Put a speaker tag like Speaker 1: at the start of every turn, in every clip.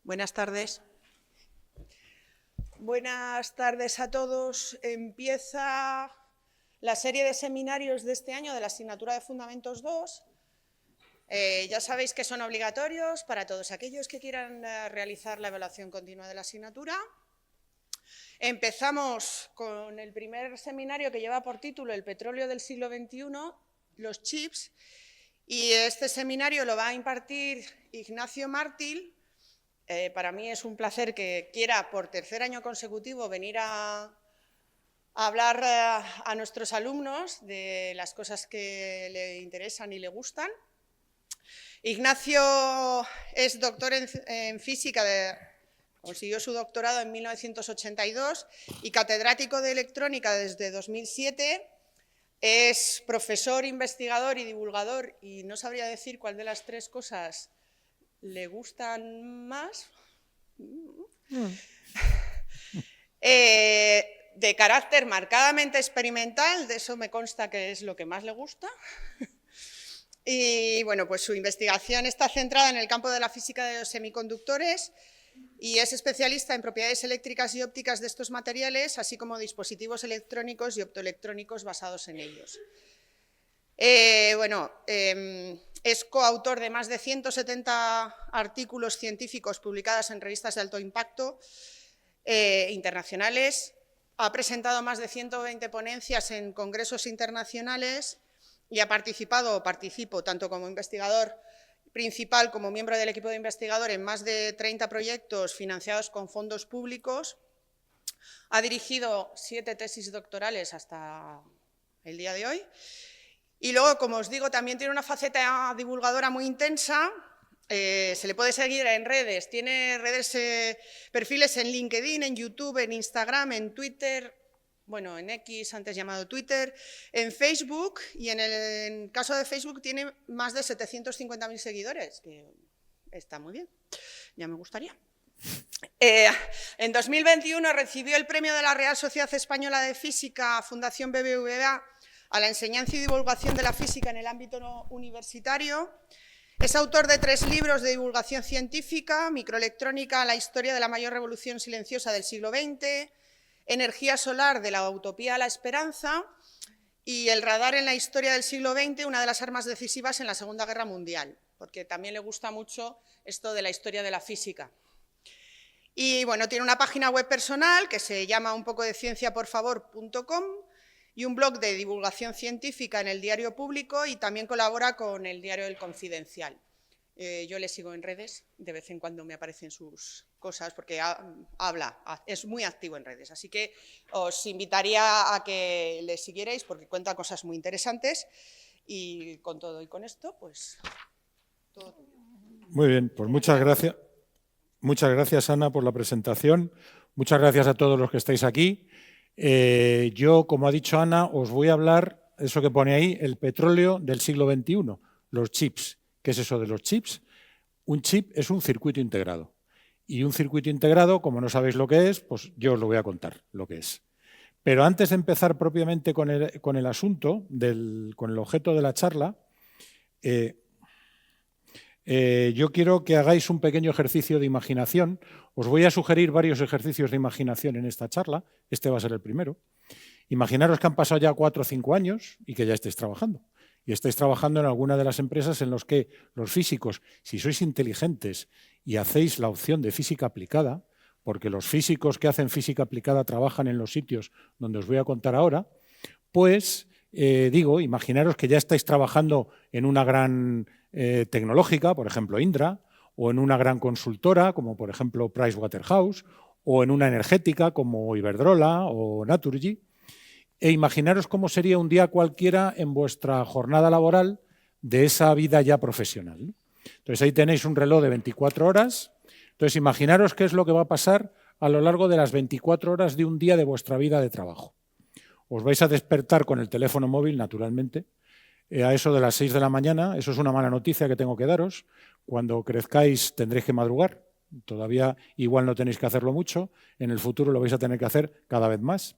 Speaker 1: Buenas tardes. Buenas tardes a todos. Empieza la serie de seminarios de este año de la asignatura de Fundamentos 2. Ya sabéis que son obligatorios para todos aquellos que quieran realizar la evaluación continua de la asignatura. Empezamos con el primer seminario que lleva por título El petróleo del siglo XXI, los chips, y este seminario lo va a impartir Ignacio Mártir. Para mí es un placer que quiera por tercer año consecutivo venir a hablar a nuestros alumnos de las cosas que le interesan y le gustan. Ignacio es doctor en física, consiguió su doctorado en 1982 y catedrático de electrónica desde 2007. Es profesor, investigador y divulgador, y no sabría decir cuál de las tres cosas le gustan más. De carácter marcadamente experimental, de eso me consta que es lo que más le gusta. Y bueno, pues su investigación está centrada en el campo de la física de los semiconductores y es especialista en propiedades eléctricas y ópticas de estos materiales, así como dispositivos electrónicos y optoelectrónicos basados en ellos. Es coautor de más de 170 artículos científicos publicados en revistas de alto impacto internacionales, ha presentado más de 120 ponencias en congresos internacionales y ha participado o participo tanto como investigador principal como miembro del equipo de investigador en más de 30 proyectos financiados con fondos públicos. Ha dirigido 7 tesis doctorales hasta el día de hoy. Y luego, como os digo, también tiene una faceta divulgadora muy intensa. Se le puede seguir en redes. Tiene perfiles en LinkedIn, en YouTube, en Instagram, en Twitter, bueno, en X, antes llamado Twitter, en Facebook, y en el caso de Facebook tiene más de 750.000 seguidores, que está muy bien, ya me gustaría. En 2021 recibió el premio de la Real Sociedad Española de Física, Fundación BBVA, a la enseñanza y divulgación de la física en el ámbito universitario. Es autor de 3 libros de divulgación científica: Microelectrónica, la historia de la mayor revolución silenciosa del siglo XX, Energía solar, de la utopía a la esperanza, y El radar en la historia del siglo XX, una de las armas decisivas en la Segunda Guerra Mundial, porque también le gusta mucho esto de la historia de la física. Y bueno, tiene una página web personal que se llama unpocodecienciaporfavor.com y un blog de divulgación científica en el Diario Público, y también colabora con el diario El Confidencial. Yo le sigo en redes, de vez en cuando me aparecen sus cosas porque es muy activo en redes, así que os invitaría a que le siguierais porque cuenta cosas muy interesantes. Y con todo y con esto, pues todo.
Speaker 2: Muy bien, pues muchas gracias. Muchas gracias, Ana, por la presentación. Muchas gracias a todos los que estáis aquí. Yo, como ha dicho Ana, os voy a hablar, eso que pone ahí, el petróleo del siglo XXI, los chips. ¿Qué es eso de los chips? Un chip es un circuito integrado. Y un circuito integrado, como no sabéis lo que es, pues yo os lo voy a contar lo que es. Pero antes de empezar propiamente con el asunto, con el objeto de la charla, yo quiero que hagáis un pequeño ejercicio de imaginación. Os voy a sugerir varios ejercicios de imaginación en esta charla. Este va a ser el primero. Imaginaros que han pasado ya 4 o 5 años y que ya estáis trabajando. Y estáis trabajando en alguna de las empresas en las que los físicos, si sois inteligentes y hacéis la opción de física aplicada, porque los físicos que hacen física aplicada trabajan en los sitios donde os voy a contar ahora, pues imaginaros que ya estáis trabajando en una gran tecnológica, por ejemplo Indra, o en una gran consultora, como por ejemplo Pricewaterhouse, o en una energética como Iberdrola o Naturgy. E imaginaros cómo sería un día cualquiera en vuestra jornada laboral de esa vida ya profesional. Entonces ahí tenéis un reloj de 24 horas. Entonces imaginaros qué es lo que va a pasar a lo largo de las 24 horas de un día de vuestra vida de trabajo. Os vais a despertar con el teléfono móvil, naturalmente, a eso de las 6 de la mañana. Eso es una mala noticia que tengo que daros. Cuando crezcáis tendréis que madrugar. Todavía igual no tenéis que hacerlo mucho. En el futuro lo vais a tener que hacer cada vez más.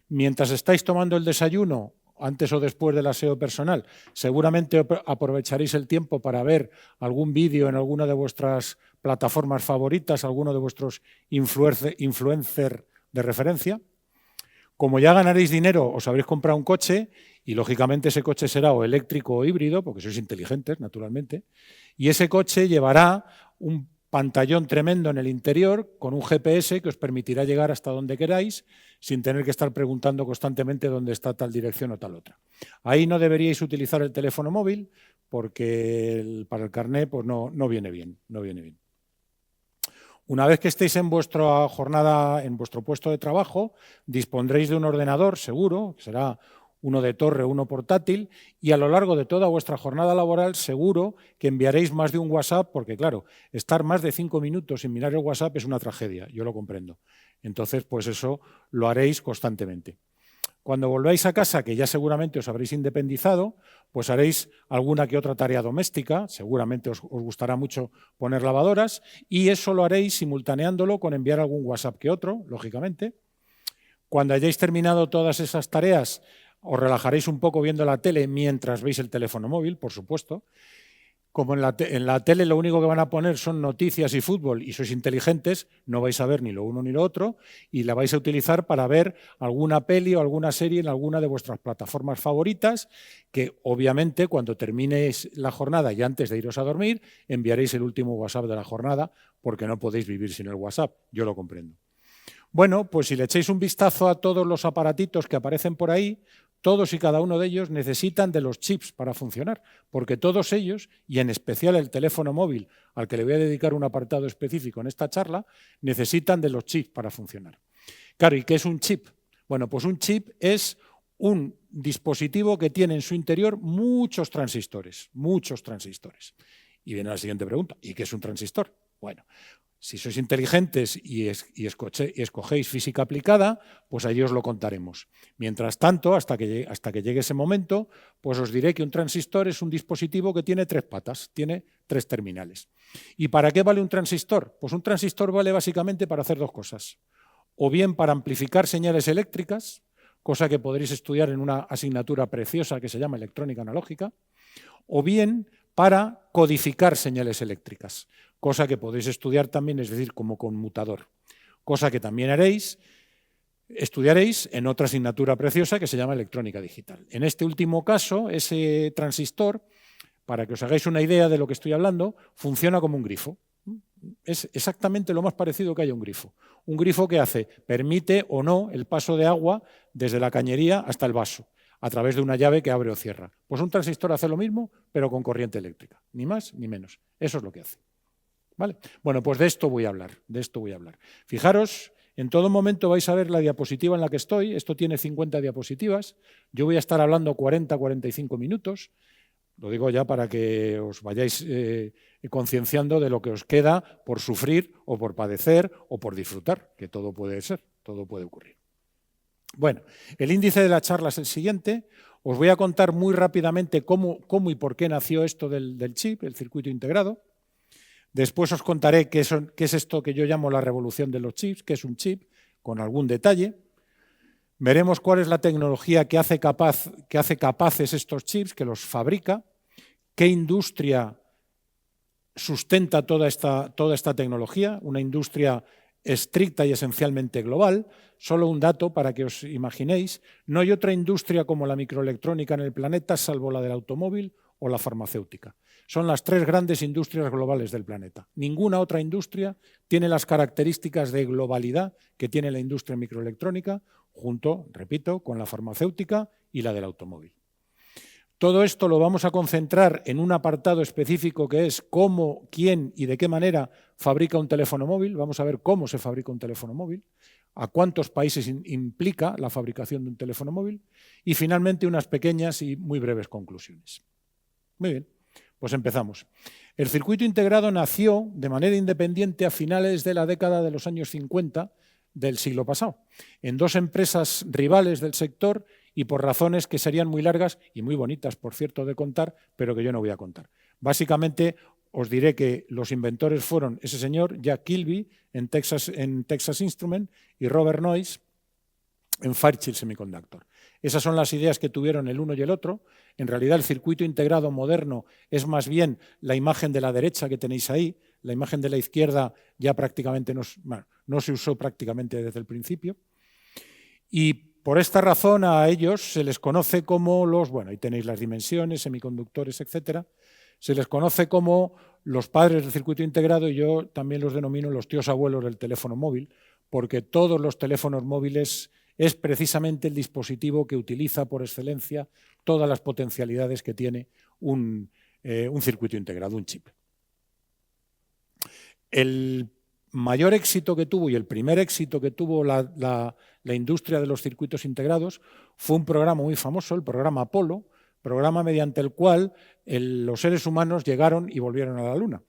Speaker 2: Mientras estáis tomando el desayuno, antes o después del aseo personal, seguramente aprovecharéis el tiempo para ver algún vídeo en alguna de vuestras plataformas favoritas, alguno de vuestros influencer de referencia. Como ya ganaréis dinero, os habréis comprado un coche y, lógicamente, ese coche será o eléctrico o híbrido, porque sois inteligentes, naturalmente, y ese coche llevará un pantallón tremendo en el interior con un GPS que os permitirá llegar hasta donde queráis sin tener que estar preguntando constantemente dónde está tal dirección o tal otra. Ahí no deberíais utilizar el teléfono móvil porque para el carné pues no viene bien, no viene bien. Una vez que estéis en vuestra jornada, en vuestro puesto de trabajo, dispondréis de un ordenador seguro, que será uno de torre, uno portátil, y a lo largo de toda vuestra jornada laboral seguro que enviaréis más de un WhatsApp, porque claro, estar más de 5 minutos sin mirar el WhatsApp es una tragedia, yo lo comprendo. Entonces, pues eso lo haréis constantemente. Cuando volváis a casa, que ya seguramente os habréis independizado, pues haréis alguna que otra tarea doméstica, seguramente os gustará mucho poner lavadoras, y eso lo haréis simultaneándolo con enviar algún WhatsApp que otro, lógicamente. Cuando hayáis terminado todas esas tareas, os relajaréis un poco viendo la tele mientras veis el teléfono móvil, por supuesto. Como en la tele lo único que van a poner son noticias y fútbol y sois inteligentes, no vais a ver ni lo uno ni lo otro y la vais a utilizar para ver alguna peli o alguna serie en alguna de vuestras plataformas favoritas que obviamente cuando terminéis la jornada y antes de iros a dormir enviaréis el último WhatsApp de la jornada porque no podéis vivir sin el WhatsApp, yo lo comprendo. Bueno, pues si le echáis un vistazo a todos los aparatitos que aparecen por ahí, todos y cada uno de ellos necesitan de los chips para funcionar, porque todos ellos, y en especial el teléfono móvil, al que le voy a dedicar un apartado específico en esta charla, necesitan de los chips para funcionar. Claro, ¿y qué es un chip? Bueno, pues un chip es un dispositivo que tiene en su interior muchos transistores, muchos transistores. Y viene la siguiente pregunta, ¿y qué es un transistor? Bueno, si sois inteligentes y escogéis física aplicada, pues ahí os lo contaremos. Mientras tanto, hasta que llegue ese momento, pues os diré que un transistor es un dispositivo que tiene 3 patas, tiene 3 terminales. ¿Y para qué vale un transistor? Pues un transistor vale básicamente para hacer 2 cosas. O bien para amplificar señales eléctricas, cosa que podréis estudiar en una asignatura preciosa que se llama electrónica analógica, o bien para codificar señales eléctricas, cosa que podéis estudiar también, es decir, como conmutador, cosa que también estudiaréis en otra asignatura preciosa que se llama electrónica digital. En este último caso, ese transistor, para que os hagáis una idea de lo que estoy hablando, funciona como un grifo. Es exactamente lo más parecido que haya un grifo. Un grifo que permite o no el paso de agua desde la cañería hasta el vaso, a través de una llave que abre o cierra. Pues un transistor hace lo mismo, pero con corriente eléctrica, ni más ni menos. Eso es lo que hace. ¿Vale? Bueno, pues de esto voy a hablar, Fijaros, en todo momento vais a ver la diapositiva en la que estoy, esto tiene 50 diapositivas, yo voy a estar hablando 40-45 minutos, lo digo ya para que os vayáis concienciando de lo que os queda por sufrir o por padecer o por disfrutar, que todo puede ser, todo puede ocurrir. Bueno, el índice de la charla es el siguiente. Os voy a contar muy rápidamente cómo y por qué nació esto del chip, el circuito integrado. Después os contaré qué es esto que yo llamo la revolución de los chips, qué es un chip, con algún detalle. Veremos cuál es la tecnología que hace capaces estos chips, que los fabrica, qué industria sustenta toda esta tecnología, una industria estricta y esencialmente global. Solo un dato para que os imaginéis, no hay otra industria como la microelectrónica en el planeta salvo la del automóvil o la farmacéutica. Son las 3 grandes industrias globales del planeta. Ninguna otra industria tiene las características de globalidad que tiene la industria microelectrónica, junto, repito, con la farmacéutica y la del automóvil. Todo esto lo vamos a concentrar en un apartado específico que es cómo, quién y de qué manera fabrica un teléfono móvil. Vamos a ver cómo se fabrica un teléfono móvil, a cuántos países implica la fabricación de un teléfono móvil y finalmente unas pequeñas y muy breves conclusiones. Muy bien, pues empezamos. El circuito integrado nació de manera independiente a finales de la década de los años 50 del siglo pasado, en 2 empresas rivales del sector y por razones que serían muy largas y muy bonitas, por cierto, de contar, pero que yo no voy a contar. Básicamente, os diré que los inventores fueron ese señor, Jack Kilby, en Texas Instruments, y Robert Noyce, en Fairchild Semiconductor. Esas son las ideas que tuvieron el uno y el otro. En realidad el circuito integrado moderno es más bien la imagen de la derecha que tenéis ahí. La imagen de la izquierda ya prácticamente no se usó prácticamente desde el principio. Y por esta razón a ellos se les conoce como los, bueno, ahí tenéis las dimensiones, semiconductores, etcétera. Se les conoce como los padres del circuito integrado y yo también los denomino los tíos abuelos del teléfono móvil, porque todos los teléfonos móviles es precisamente el dispositivo que utiliza por excelencia todas las potencialidades que tiene un circuito integrado, un chip. El mayor éxito que tuvo y el primer éxito que tuvo la industria de los circuitos integrados fue un programa muy famoso, el programa Apolo, programa mediante el cual los seres humanos llegaron y volvieron a la Luna.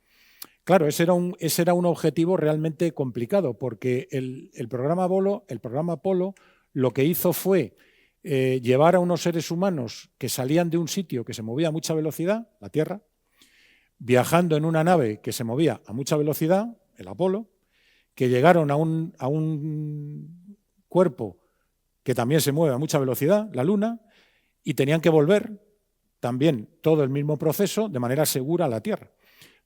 Speaker 2: Claro, ese era un objetivo realmente complicado, porque el programa Apolo lo que hizo fue llevar a unos seres humanos que salían de un sitio que se movía a mucha velocidad, la Tierra, viajando en una nave que se movía a mucha velocidad, el Apolo, que llegaron a un cuerpo que también se mueve a mucha velocidad, la Luna, y tenían que volver también todo el mismo proceso de manera segura a la Tierra.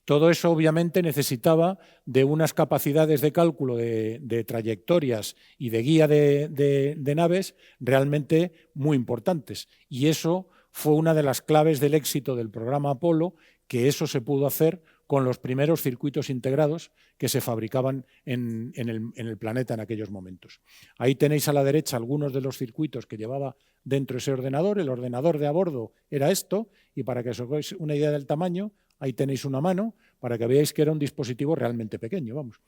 Speaker 2: Todo eso obviamente necesitaba de unas capacidades de cálculo de trayectorias y de guía de naves realmente muy importantes. Y eso fue una de las claves del éxito del programa Apolo, que eso se pudo hacer con los primeros circuitos integrados que se fabricaban en el planeta en aquellos momentos. Ahí tenéis a la derecha algunos de los circuitos que llevaba dentro ese ordenador. El ordenador de a bordo era esto, y para que os hagáis una idea del tamaño, ahí tenéis una mano para que veáis que era un dispositivo realmente pequeño. Vamos.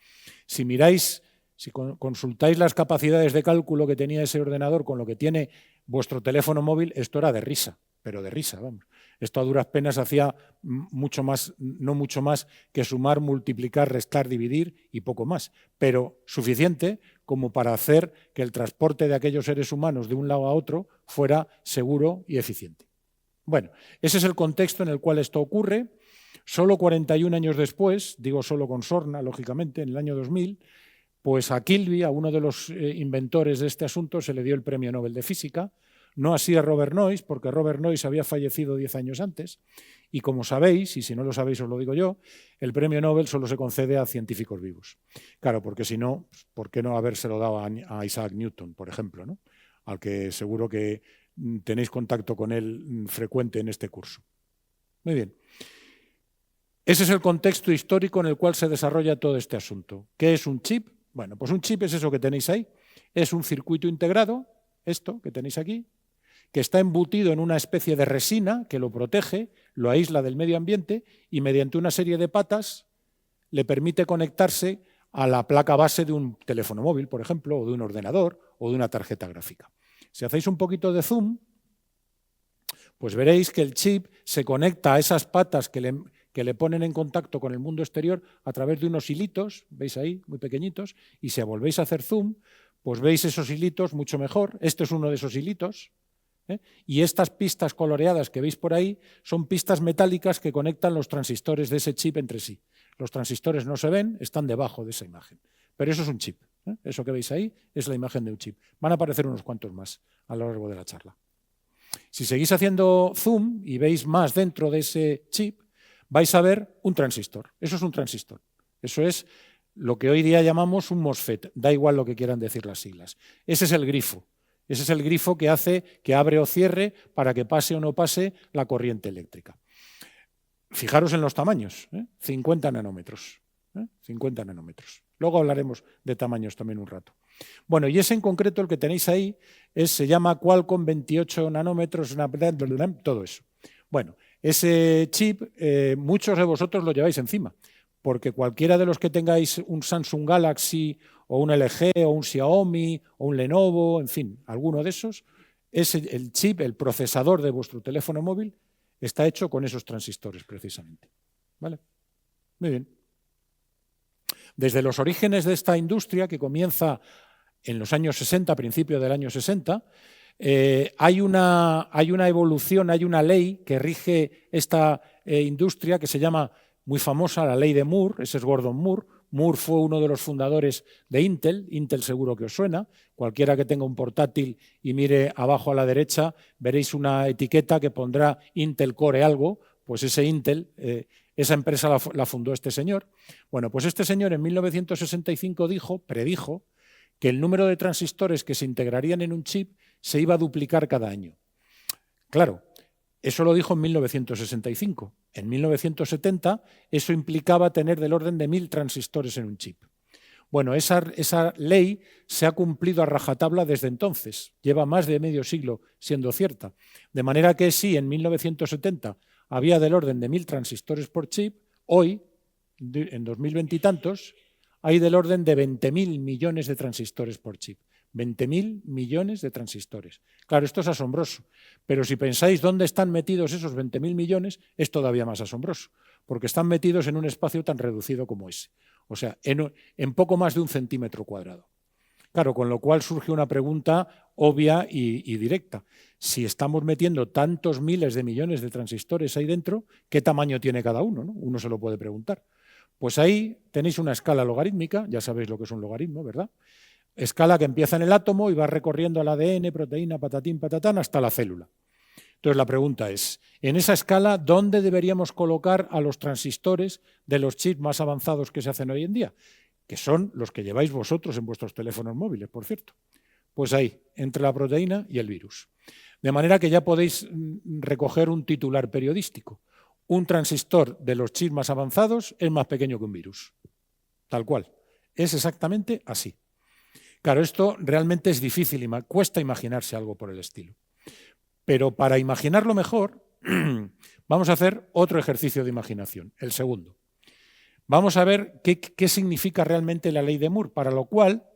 Speaker 2: Si miráis, si consultáis las capacidades de cálculo que tenía ese ordenador con lo que tiene vuestro teléfono móvil, esto era de risa, pero de risa, vamos. Esto a duras penas hacía mucho más, no mucho más que sumar, multiplicar, restar, dividir y poco más, pero suficiente como para hacer que el transporte de aquellos seres humanos de un lado a otro fuera seguro y eficiente. Bueno, ese es el contexto en el cual esto ocurre. Solo 41 años después, digo solo con sorna, lógicamente, en el año 2000, pues a Kilby, a uno de los inventores de este asunto, se le dio el Premio Nobel de Física. No así a Robert Noyce, porque Robert Noyce había fallecido 10 años antes. Y como sabéis, y si no lo sabéis os lo digo yo, el Premio Nobel solo se concede a científicos vivos. Claro, porque si no, ¿por qué no habérselo dado a Isaac Newton, por ejemplo, ¿no? Al que seguro que tenéis contacto con él frecuente en este curso. Muy bien. Ese es el contexto histórico en el cual se desarrolla todo este asunto. ¿Qué es un chip? Bueno, pues un chip es eso que tenéis ahí. Es un circuito integrado, esto que tenéis aquí, que está embutido en una especie de resina que lo protege, lo aísla del medio ambiente y mediante una serie de patas le permite conectarse a la placa base de un teléfono móvil, por ejemplo, o de un ordenador o de una tarjeta gráfica. Si hacéis un poquito de zoom, pues veréis que el chip se conecta a esas patas que le ponen en contacto con el mundo exterior a través de unos hilitos, veis ahí, muy pequeñitos, y si volvéis a hacer zoom, pues veis esos hilitos mucho mejor. Este es uno de esos hilitos, ¿eh? Y estas pistas coloreadas que veis por ahí son pistas metálicas que conectan los transistores de ese chip entre sí. Los transistores no se ven, están debajo de esa imagen, pero eso es un chip, ¿eh? Eso que veis ahí es la imagen de un chip. Van a aparecer unos cuantos más a lo largo de la charla. Si seguís haciendo zoom y veis más dentro de ese chip, vais a ver un transistor. Eso es un transistor. Eso es lo que hoy día llamamos un MOSFET. Da igual lo que quieran decir las siglas. Ese es el grifo. Ese es el grifo que hace que abre o cierre para que pase o no pase la corriente eléctrica. Fijaros en los tamaños, 50 nanómetros. 50 nanómetros. Luego hablaremos de tamaños también un rato. Bueno, y ese en concreto, el que tenéis ahí, se llama Qualcomm 28 nanómetros, todo eso. Bueno, ese chip muchos de vosotros lo lleváis encima, porque cualquiera de los que tengáis un Samsung Galaxy o un LG o un Xiaomi o un Lenovo, en fin, alguno de esos, el chip, el procesador de vuestro teléfono móvil está hecho con esos transistores precisamente. ¿Vale? Muy bien. Desde los orígenes de esta industria, que comienza en los años 60, principios del año 60, hay una evolución, hay una ley que rige esta industria que se llama, muy famosa, la ley de Moore, ese es Gordon Moore, Moore fue uno de los fundadores de Intel. Intel seguro que os suena. Cualquiera que tenga un portátil y mire abajo a la derecha, veréis una etiqueta que pondrá Intel Core algo. Pues ese Intel, esa empresa la fundó este señor. Bueno, pues este señor en 1965 predijo que el número de transistores que se integrarían en un chip se iba a duplicar cada año. Claro, eso lo dijo en 1965. En 1970 eso implicaba tener del orden de 1000 transistores en un chip. Bueno, esa ley se ha cumplido a rajatabla desde entonces. Lleva más de medio siglo siendo cierta. De manera que si en 1970 había del orden de 1000 transistores por chip, hoy, en 2020 y tantos, hay del orden de 20.000 millones de transistores por chip. 20.000 millones de transistores. Claro, esto es asombroso, pero si pensáis dónde están metidos esos 20.000 millones, es todavía más asombroso, porque están metidos en un espacio tan reducido como ese, o sea, en poco más de 1 centímetro cuadrado. Claro, con lo cual surge una pregunta obvia y directa. Si estamos metiendo tantos miles de millones de transistores ahí dentro, ¿qué tamaño tiene cada uno, ¿no? Uno se lo puede preguntar. Pues ahí tenéis una escala logarítmica, ya sabéis lo que es un logaritmo, ¿verdad? Escala que empieza en el átomo y va recorriendo el ADN, proteína, patatín, patatán, hasta la célula. Entonces la pregunta es, en esa escala, ¿dónde deberíamos colocar a los transistores de los chips más avanzados que se hacen hoy en día? Que son los que lleváis vosotros en vuestros teléfonos móviles, por cierto. Pues ahí, entre la proteína y el virus. De manera que ya podéis recoger un titular periodístico. Un transistor de los chips más avanzados es más pequeño que un virus. Tal cual. Es exactamente así. Claro, esto realmente es difícil, cuesta imaginarse algo por el estilo. Pero para imaginarlo mejor, vamos a hacer otro ejercicio de imaginación, el segundo. Vamos a ver qué significa realmente la ley de Moore, para lo cual,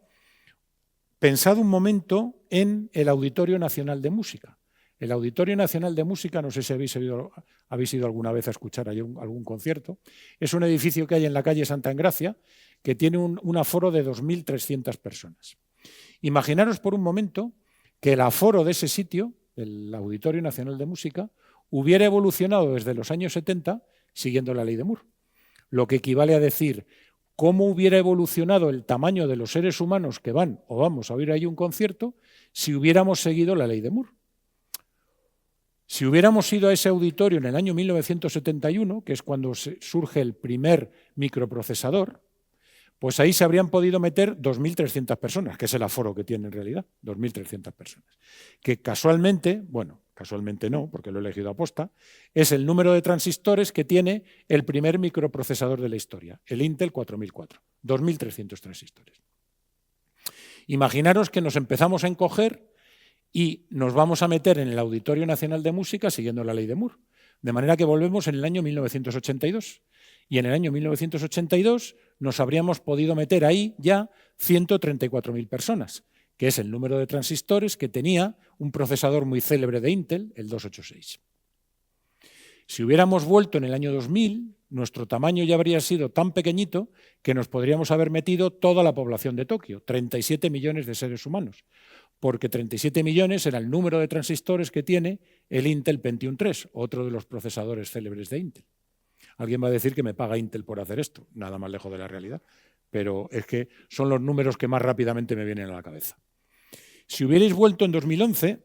Speaker 2: pensad un momento en el Auditorio Nacional de Música. El Auditorio Nacional de Música, no sé si habéis ido alguna vez a escuchar algún concierto, es un edificio que hay en la calle Santa Engracia, que tiene un aforo de 2.300 personas. Imaginaros por un momento que el aforo de ese sitio, el Auditorio Nacional de Música, hubiera evolucionado desde los años 70 siguiendo la ley de Moore. Lo que equivale a decir cómo hubiera evolucionado el tamaño de los seres humanos que van o vamos a oír ahí un concierto si hubiéramos seguido la ley de Moore. Si hubiéramos ido a ese auditorio en el año 1971, que es cuando surge el primer microprocesador, pues ahí se habrían podido meter 2.300 personas, que es el aforo que tiene en realidad, 2.300 personas. Que casualmente, bueno, casualmente no, porque lo he elegido a posta, es el número de transistores que tiene el primer microprocesador de la historia, el Intel 4004, 2.300 transistores. Imaginaros que nos empezamos a encoger y nos vamos a meter en el Auditorio Nacional de Música siguiendo la ley de Moore. De manera que volvemos en el año 1982. Y en el año 1982 nos habríamos podido meter ahí ya 134.000 personas, que es el número de transistores que tenía un procesador muy célebre de Intel, el 286. Si hubiéramos vuelto en el año 2000, nuestro tamaño ya habría sido tan pequeñito que nos podríamos haber metido toda la población de Tokio, 37 millones de seres humanos, porque 37 millones era el número de transistores que tiene el Intel Pentium 3, otro de los procesadores célebres de Intel. Alguien va a decir que me paga Intel por hacer esto, nada más lejos de la realidad, pero es que son los números que más rápidamente me vienen a la cabeza. Si hubierais vuelto en 2011,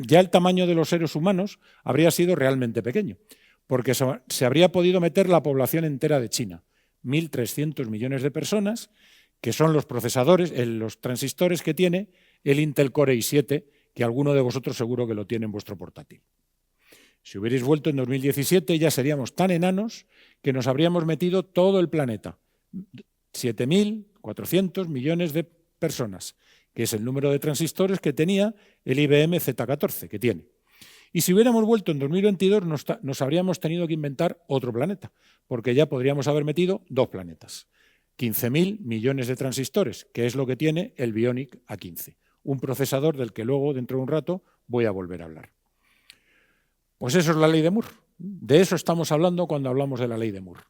Speaker 2: ya el tamaño de los seres humanos habría sido realmente pequeño, porque se habría podido meter la población entera de China, 1.300 millones de personas, que son los procesadores, los transistores que tiene el Intel Core i7, que alguno de vosotros seguro que lo tiene en vuestro portátil. Si hubierais vuelto en 2017 ya seríamos tan enanos que nos habríamos metido todo el planeta, 7.400 millones de personas, que es el número de transistores que tenía el IBM Z14, que tiene. Y si hubiéramos vuelto en 2022 nos habríamos tenido que inventar otro planeta, porque ya podríamos haber metido 2 planetas. 15.000 millones de transistores, que es lo que tiene el Bionic A15, un procesador del que luego, dentro de un rato, voy a volver a hablar. Pues eso es la ley de Moore. De eso estamos hablando cuando hablamos de la ley de Moore.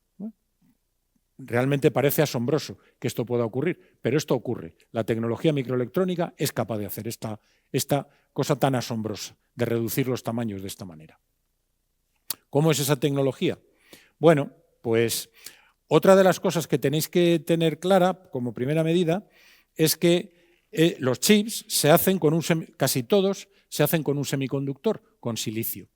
Speaker 2: Realmente parece asombroso que esto pueda ocurrir, pero esto ocurre. La tecnología microelectrónica es capaz de hacer esta cosa tan asombrosa, de reducir los tamaños de esta manera. ¿Cómo es esa tecnología? Bueno, pues Otra de las cosas que tenéis que tener clara como primera medida es que los chips se hacen con casi todos se hacen con un semiconductor, con silicio.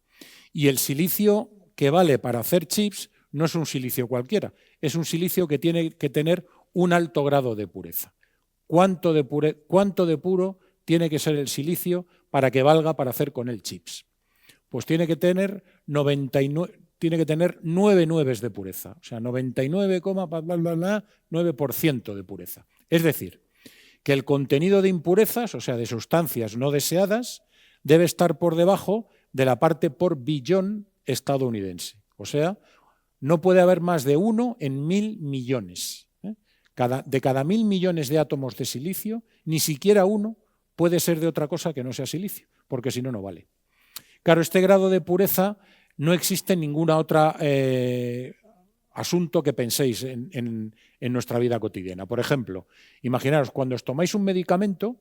Speaker 2: Y el silicio que vale para hacer chips no es un silicio cualquiera, es un silicio que tiene que tener un alto grado de pureza. ¿Cuánto de puro tiene que ser el silicio para que valga para hacer con él chips? Pues tiene que tener 9 nueves de pureza, o sea, 99,9% de pureza. Es decir, que el contenido de impurezas, o sea, de sustancias no deseadas, debe estar por debajo de la parte por billón estadounidense. O sea, no puede haber más de 1 en 1000 millones. De cada 1000 millones de átomos de silicio, ni siquiera uno puede ser de otra cosa que no sea silicio, porque si no, no vale. Claro, este grado de pureza no existe en ningún otro asunto que penséis en nuestra vida cotidiana. Por ejemplo, imaginaros, cuando os tomáis un medicamento,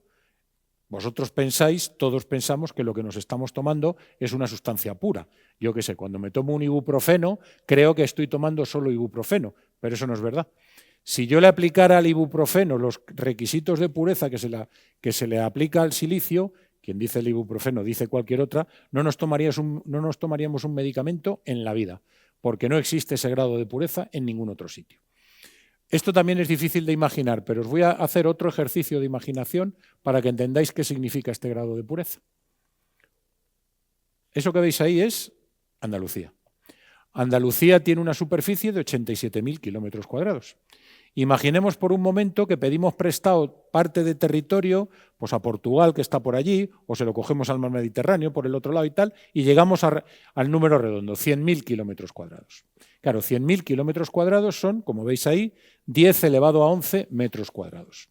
Speaker 2: vosotros pensáis, todos pensamos que lo que nos estamos tomando es una sustancia pura. Yo qué sé, cuando me tomo un ibuprofeno, creo que estoy tomando solo ibuprofeno, pero eso no es verdad. Si yo le aplicara al ibuprofeno los requisitos de pureza que se le aplica al silicio, quien dice el ibuprofeno dice cualquier otra, no nos tomaríamos un medicamento en la vida, porque no existe ese grado de pureza en ningún otro sitio. Esto también es difícil de imaginar, pero os voy a hacer otro ejercicio de imaginación para que entendáis qué significa este grado de pureza. Eso que veis ahí es Andalucía. Andalucía tiene una superficie de 87.000 kilómetros cuadrados. Imaginemos por un momento que pedimos prestado parte de territorio pues a Portugal, que está por allí, o se lo cogemos al mar Mediterráneo por el otro lado y tal, y llegamos al número redondo, 100.000 kilómetros cuadrados. Claro, 100.000 kilómetros cuadrados son, como veis ahí, 10 elevado a 11 metros cuadrados.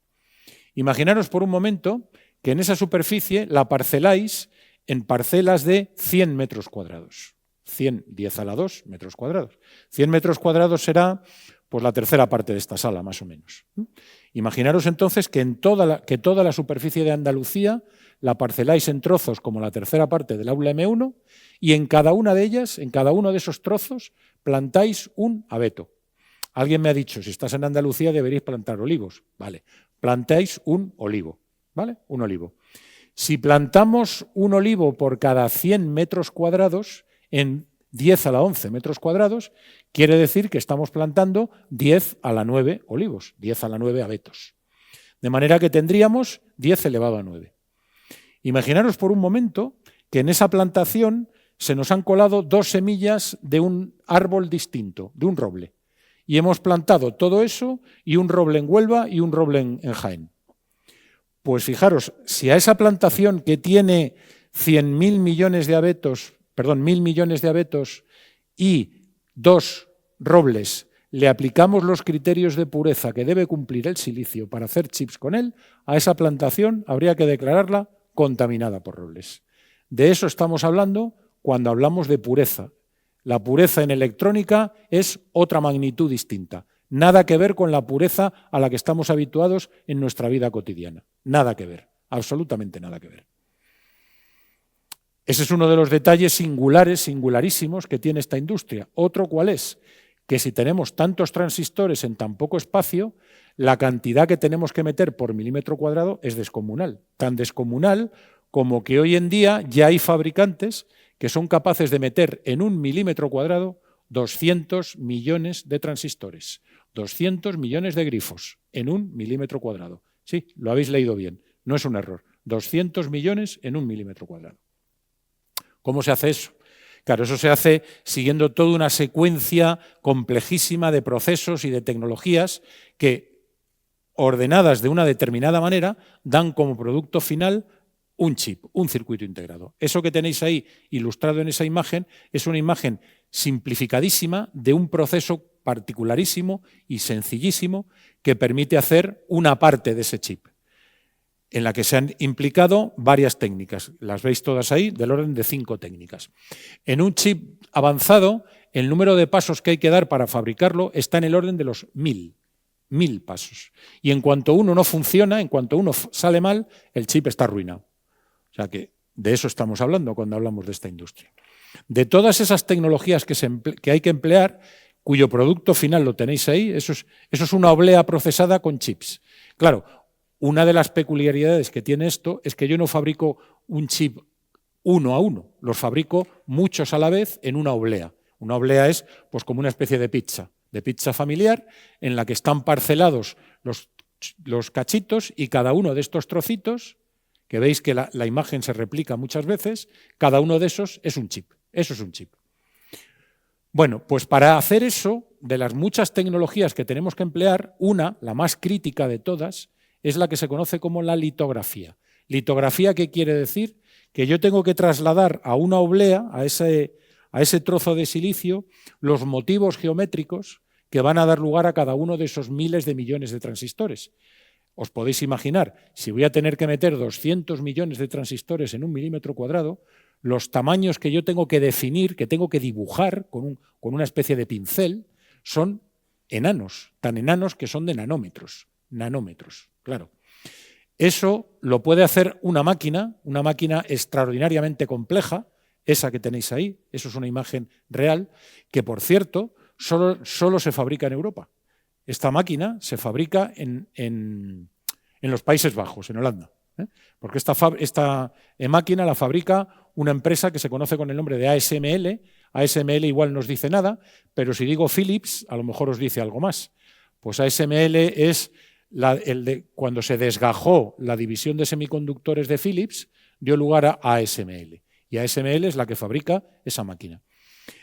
Speaker 2: Imaginaros por un momento que en esa superficie la parceláis en parcelas de 100 metros cuadrados. 100, 10 a la 2 metros cuadrados. 100 metros cuadrados será pues la tercera parte de esta sala, más o menos. Imaginaros entonces que toda la superficie de Andalucía la parceláis en trozos como la tercera parte del aula M1 y en cada una de ellas, en cada uno de esos trozos, plantáis un abeto. Alguien me ha dicho, si estás en Andalucía deberéis plantar olivos. Vale, plantáis un olivo, ¿vale? Un olivo. Si plantamos un olivo por cada 100 metros cuadrados, en 10 a la 11 metros cuadrados, quiere decir que estamos plantando 10 a la 9 olivos, 10 a la 9 abetos. De manera que tendríamos 10 elevado a 9. Imaginaros por un momento que en esa plantación se nos han colado 2 semillas de un árbol distinto, de un roble. Y hemos plantado todo eso y un roble en Huelva y un roble en Jaén. Pues fijaros, si a esa plantación que tiene 100.000 millones de abetos, 1.000 millones de abetos y 2 robles, le aplicamos los criterios de pureza que debe cumplir el silicio para hacer chips con él, a esa plantación habría que declararla contaminada por robles. De eso estamos hablando cuando hablamos de pureza. La pureza en electrónica es otra magnitud distinta. Nada que ver con la pureza a la que estamos habituados en nuestra vida cotidiana. Nada que ver, absolutamente nada que ver. Ese es uno de los detalles singularísimos que tiene esta industria. Otro, ¿cuál es? Que si tenemos tantos transistores en tan poco espacio, la cantidad que tenemos que meter por milímetro cuadrado es descomunal. Tan descomunal como que hoy en día ya hay fabricantes que son capaces de meter en 1 milímetro cuadrado 200 millones de transistores, 200 millones de grifos en 1 milímetro cuadrado. Sí, lo habéis leído bien, no es un error. 200 millones en 1 milímetro cuadrado. ¿Cómo se hace eso? Claro, eso se hace siguiendo toda una secuencia complejísima de procesos y de tecnologías que, ordenadas de una determinada manera, dan como producto final un chip, un circuito integrado. Eso que tenéis ahí ilustrado en esa imagen es una imagen simplificadísima de un proceso particularísimo y sencillísimo que permite hacer una parte de ese chip, en la que se han implicado varias técnicas. Las veis todas ahí, del orden de 5 técnicas. En un chip avanzado, el número de pasos que hay que dar para fabricarlo está en el orden de los 1000 pasos. Y en cuanto uno no funciona, en cuanto uno sale mal, el chip está arruinado. O sea que de eso estamos hablando cuando hablamos de esta industria. De todas esas tecnologías que hay que emplear, cuyo producto final lo tenéis ahí, eso es una oblea procesada con chips. Claro, una de las peculiaridades que tiene esto es que yo no fabrico un chip uno a uno, los fabrico muchos a la vez en una oblea. Una oblea es pues como una especie de pizza familiar, en la que están parcelados los cachitos y cada uno de estos trocitos, que veis que la imagen se replica muchas veces, cada uno de esos es un chip. Eso es un chip. Bueno, pues para hacer eso, de las muchas tecnologías que tenemos que emplear, la más crítica de todas, es la que se conoce como la litografía. ¿Litografía qué quiere decir? Que yo tengo que trasladar a una oblea, a ese trozo de silicio, los motivos geométricos que van a dar lugar a cada uno de esos miles de millones de transistores. Os podéis imaginar, si voy a tener que meter 200 millones de transistores en 1 milímetro cuadrado, los tamaños que yo tengo que definir, que tengo que dibujar con una especie de pincel, son enanos, tan enanos que son de nanómetros. Nanómetros, claro. Eso lo puede hacer una máquina extraordinariamente compleja, esa que tenéis ahí, eso es una imagen real, que por cierto, solo se fabrica en Europa. Esta máquina se fabrica en los Países Bajos, en Holanda. Porque esta máquina la fabrica una empresa que se conoce con el nombre de ASML. ASML igual no os dice nada, pero si digo Philips, a lo mejor os dice algo más. Pues ASML es cuando se desgajó la división de semiconductores de Philips, dio lugar a ASML. Y ASML es la que fabrica esa máquina.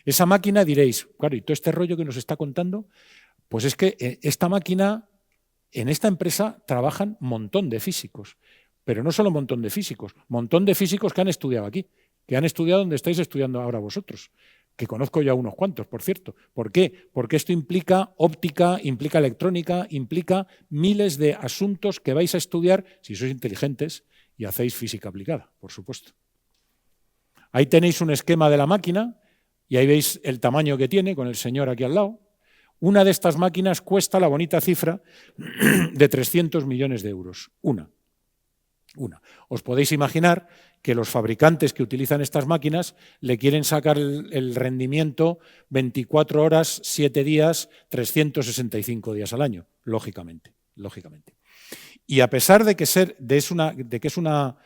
Speaker 2: Esa máquina, diréis, claro, ¿y todo este rollo que nos está contando? Pues es que esta máquina, en esta empresa trabajan un montón de físicos. Pero no solo un montón de físicos que han estudiado aquí, que han estudiado donde estáis estudiando ahora vosotros, que conozco yo a unos cuantos, por cierto. ¿Por qué? Porque esto implica óptica, implica electrónica, implica miles de asuntos que vais a estudiar si sois inteligentes y hacéis física aplicada, por supuesto. Ahí tenéis un esquema de la máquina y ahí veis el tamaño que tiene con el señor aquí al lado. Una de estas máquinas cuesta la bonita cifra de 300 millones de euros. Una. Os podéis imaginar que los fabricantes que utilizan estas máquinas le quieren sacar el rendimiento 24 horas, 7 días, 365 días al año, lógicamente. Y a pesar de que es una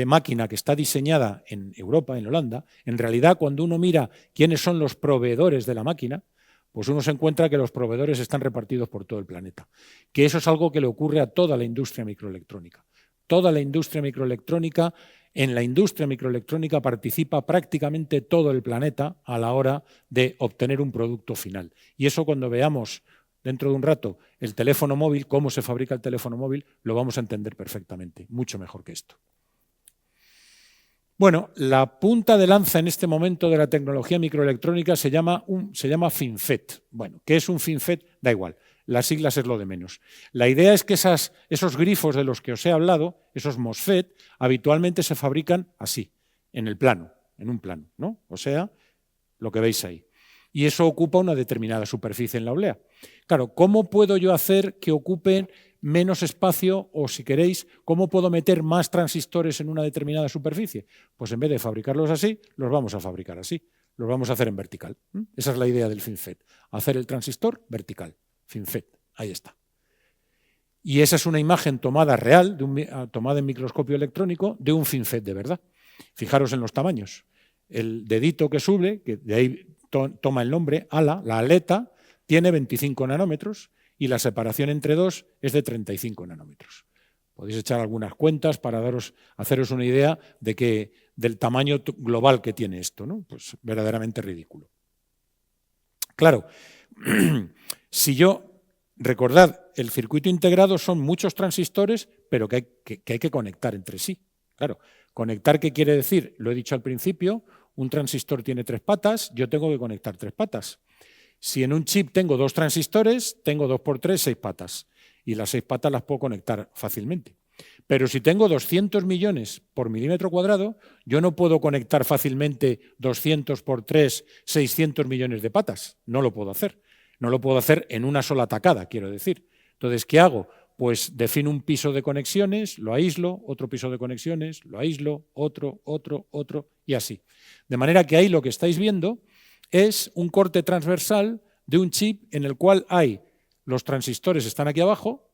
Speaker 2: máquina que está diseñada en Europa, en Holanda, en realidad cuando uno mira quiénes son los proveedores de la máquina, pues uno se encuentra que los proveedores están repartidos por todo el planeta. Que eso es algo que le ocurre a toda la industria microelectrónica. Toda la industria microelectrónica, en la industria microelectrónica participa prácticamente todo el planeta a la hora de obtener un producto final. Y eso cuando veamos dentro de un rato el teléfono móvil, cómo se fabrica el teléfono móvil, lo vamos a entender perfectamente, mucho mejor que esto. Bueno, la punta de lanza en este momento de la tecnología microelectrónica se llama FinFET. Bueno, ¿qué es un FinFET? Da igual. Las siglas es lo de menos. La idea es que esos grifos de los que os he hablado, esos MOSFET, habitualmente se fabrican así, en un plano, ¿no? O sea, lo que veis ahí. Y eso ocupa una determinada superficie en la oblea. Claro, ¿cómo puedo yo hacer que ocupen menos espacio o, si queréis, cómo puedo meter más transistores en una determinada superficie? Pues en vez de fabricarlos así, los vamos a fabricar así. Los vamos a hacer en vertical. Esa es la idea del FinFET, hacer el transistor vertical. FinFET, ahí está. Y esa es una imagen tomada real, tomada en microscopio electrónico, de un FinFET de verdad. Fijaros en los tamaños. El dedito que sube, que de ahí toma el nombre, la aleta, tiene 25 nanómetros y la separación entre dos es de 35 nanómetros. Podéis echar algunas cuentas para haceros una idea del tamaño global que tiene esto, ¿no? Pues verdaderamente ridículo. Claro, recordad, el circuito integrado son muchos transistores, pero que hay que conectar entre sí. Claro, conectar, ¿qué quiere decir? Lo he dicho al principio, un transistor tiene 3 patas, yo tengo que conectar 3 patas. Si en un chip tengo 2 transistores, tengo 2 por 3, 6 patas. Y las 6 patas las puedo conectar fácilmente. Pero si tengo 200 millones por milímetro cuadrado, yo no puedo conectar fácilmente 200 por 3, 600 millones de patas. No lo puedo hacer. No lo puedo hacer en una sola tacada, quiero decir. Entonces, ¿qué hago? Pues defino un piso de conexiones, lo aíslo, otro piso de conexiones, lo aíslo, otro, y así. De manera que ahí lo que estáis viendo es un corte transversal de un chip en el cual los transistores están aquí abajo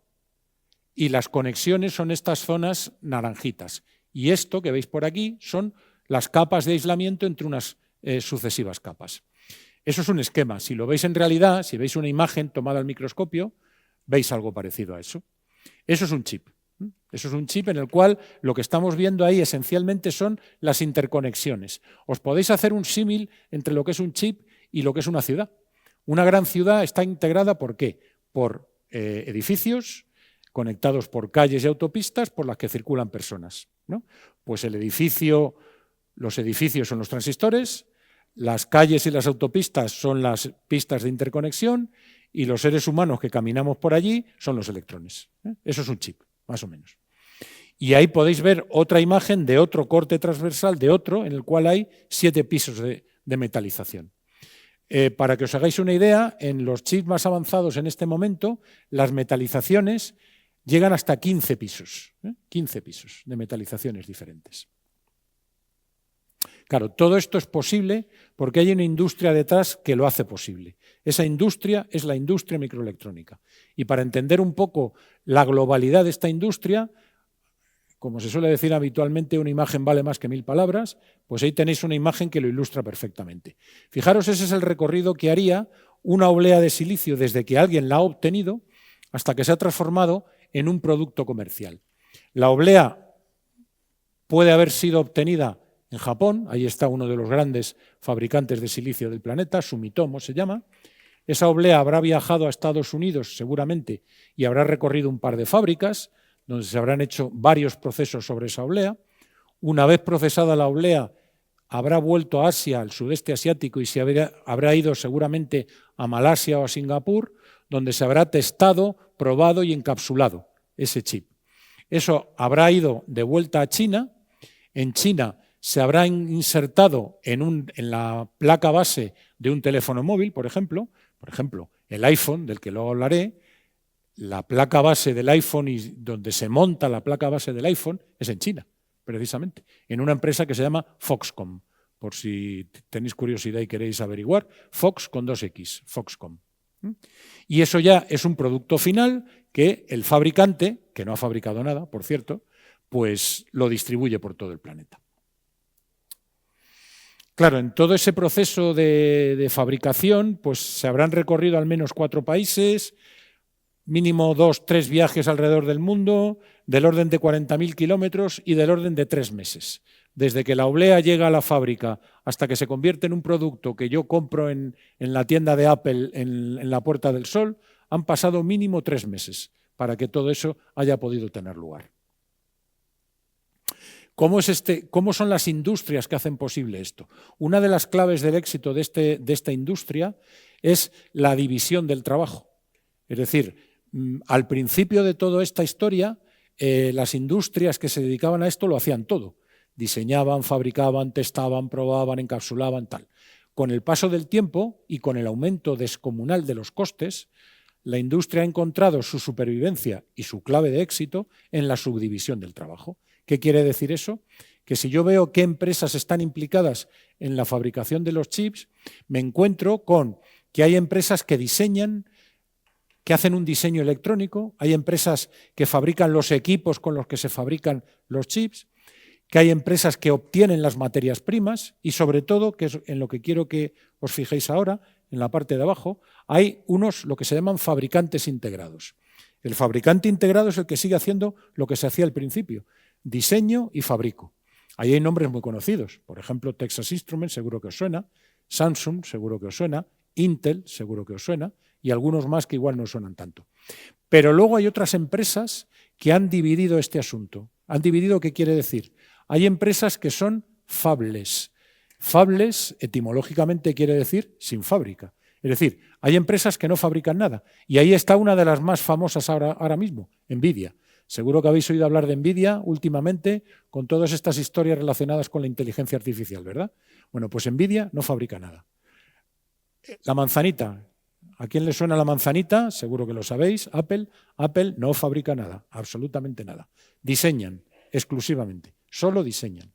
Speaker 2: y las conexiones son estas zonas naranjitas. Y esto que veis por aquí son las capas de aislamiento entre unas sucesivas capas. Eso es un esquema. Si lo veis en realidad, si veis una imagen tomada al microscopio, veis algo parecido a eso. Eso es un chip. Eso es un chip en el cual lo que estamos viendo ahí esencialmente son las interconexiones. Os podéis hacer un símil entre lo que es un chip y lo que es una ciudad. Una gran ciudad está integrada ¿por qué? Por edificios conectados por calles y autopistas por las que circulan personas, ¿no? Pues los edificios son los transistores, las calles y las autopistas son las pistas de interconexión y los seres humanos que caminamos por allí son los electrones. Eso es un chip, más o menos. Y ahí podéis ver otra imagen de otro corte transversal, en el cual hay 7 pisos de metalización. Para que os hagáis una idea, en los chips más avanzados en este momento, las metalizaciones llegan hasta 15 pisos, 15 pisos de metalizaciones diferentes. Claro, todo esto es posible porque hay una industria detrás que lo hace posible. Esa industria es la industria microelectrónica. Y para entender un poco la globalidad de esta industria, como se suele decir habitualmente, una imagen vale más que 1000 palabras, pues ahí tenéis una imagen que lo ilustra perfectamente. Fijaros, ese es el recorrido que haría una oblea de silicio desde que alguien la ha obtenido hasta que se ha transformado en un producto comercial. La oblea puede haber sido obtenida en Japón, ahí está uno de los grandes fabricantes de silicio del planeta, Sumitomo se llama. Esa oblea habrá viajado a Estados Unidos seguramente y habrá recorrido un par de fábricas donde se habrán hecho varios procesos sobre esa oblea. Una vez procesada la oblea, habrá vuelto a Asia, al sudeste asiático, y habrá ido seguramente a Malasia o a Singapur, donde se habrá testado, probado y encapsulado ese chip. Eso habrá ido de vuelta a China. En China se habrá insertado en la placa base de un teléfono móvil, por ejemplo, el iPhone, del que luego hablaré. La placa base del iPhone y donde se monta la placa base del iPhone es en China, precisamente, en una empresa que se llama Foxconn, por si tenéis curiosidad y queréis averiguar, Fox con 2X, Foxconn. Y eso ya es un producto final que el fabricante, que no ha fabricado nada, por cierto, pues lo distribuye por todo el planeta. Claro, en todo ese proceso de fabricación, pues se habrán recorrido al menos 4 países, mínimo 2 o 3 viajes alrededor del mundo, del orden de 40.000 kilómetros y del orden de 3 meses. Desde que la oblea llega a la fábrica hasta que se convierte en un producto que yo compro en la tienda de Apple en la Puerta del Sol, han pasado mínimo 3 meses para que todo eso haya podido tener lugar. ¿Cómo son las industrias que hacen posible esto? Una de las claves del éxito de esta industria es la división del trabajo. Es decir, al principio de toda esta historia, las industrias que se dedicaban a esto lo hacían todo. Diseñaban, fabricaban, testaban, probaban, encapsulaban, tal. Con el paso del tiempo y con el aumento descomunal de los costes, la industria ha encontrado su supervivencia y su clave de éxito en la subdivisión del trabajo. ¿Qué quiere decir eso? Que si yo veo qué empresas están implicadas en la fabricación de los chips, me encuentro con que hay empresas que diseñan, que hacen un diseño electrónico, hay empresas que fabrican los equipos con los que se fabrican los chips, que hay empresas que obtienen las materias primas y sobre todo, que es en lo que quiero que os fijéis ahora, en la parte de abajo, hay lo que se llaman fabricantes integrados. El fabricante integrado es el que sigue haciendo lo que se hacía al principio, diseño y fabrico. Ahí hay nombres muy conocidos, por ejemplo, Texas Instruments, seguro que os suena, Samsung, seguro que os suena, Intel, seguro que os suena, y algunos más que igual no suenan tanto. Pero luego hay otras empresas que han dividido este asunto. ¿Han dividido qué quiere decir? Hay empresas que son fabless. Fabless, etimológicamente, quiere decir sin fábrica. Es decir, hay empresas que no fabrican nada. Y ahí está una de las más famosas ahora mismo, NVIDIA. Seguro que habéis oído hablar de NVIDIA últimamente con todas estas historias relacionadas con la inteligencia artificial, ¿verdad? Bueno, pues NVIDIA no fabrica nada. La manzanita. ¿A quién le suena la manzanita? Seguro que lo sabéis. Apple no fabrica nada, absolutamente nada. Diseñan exclusivamente, solo diseñan.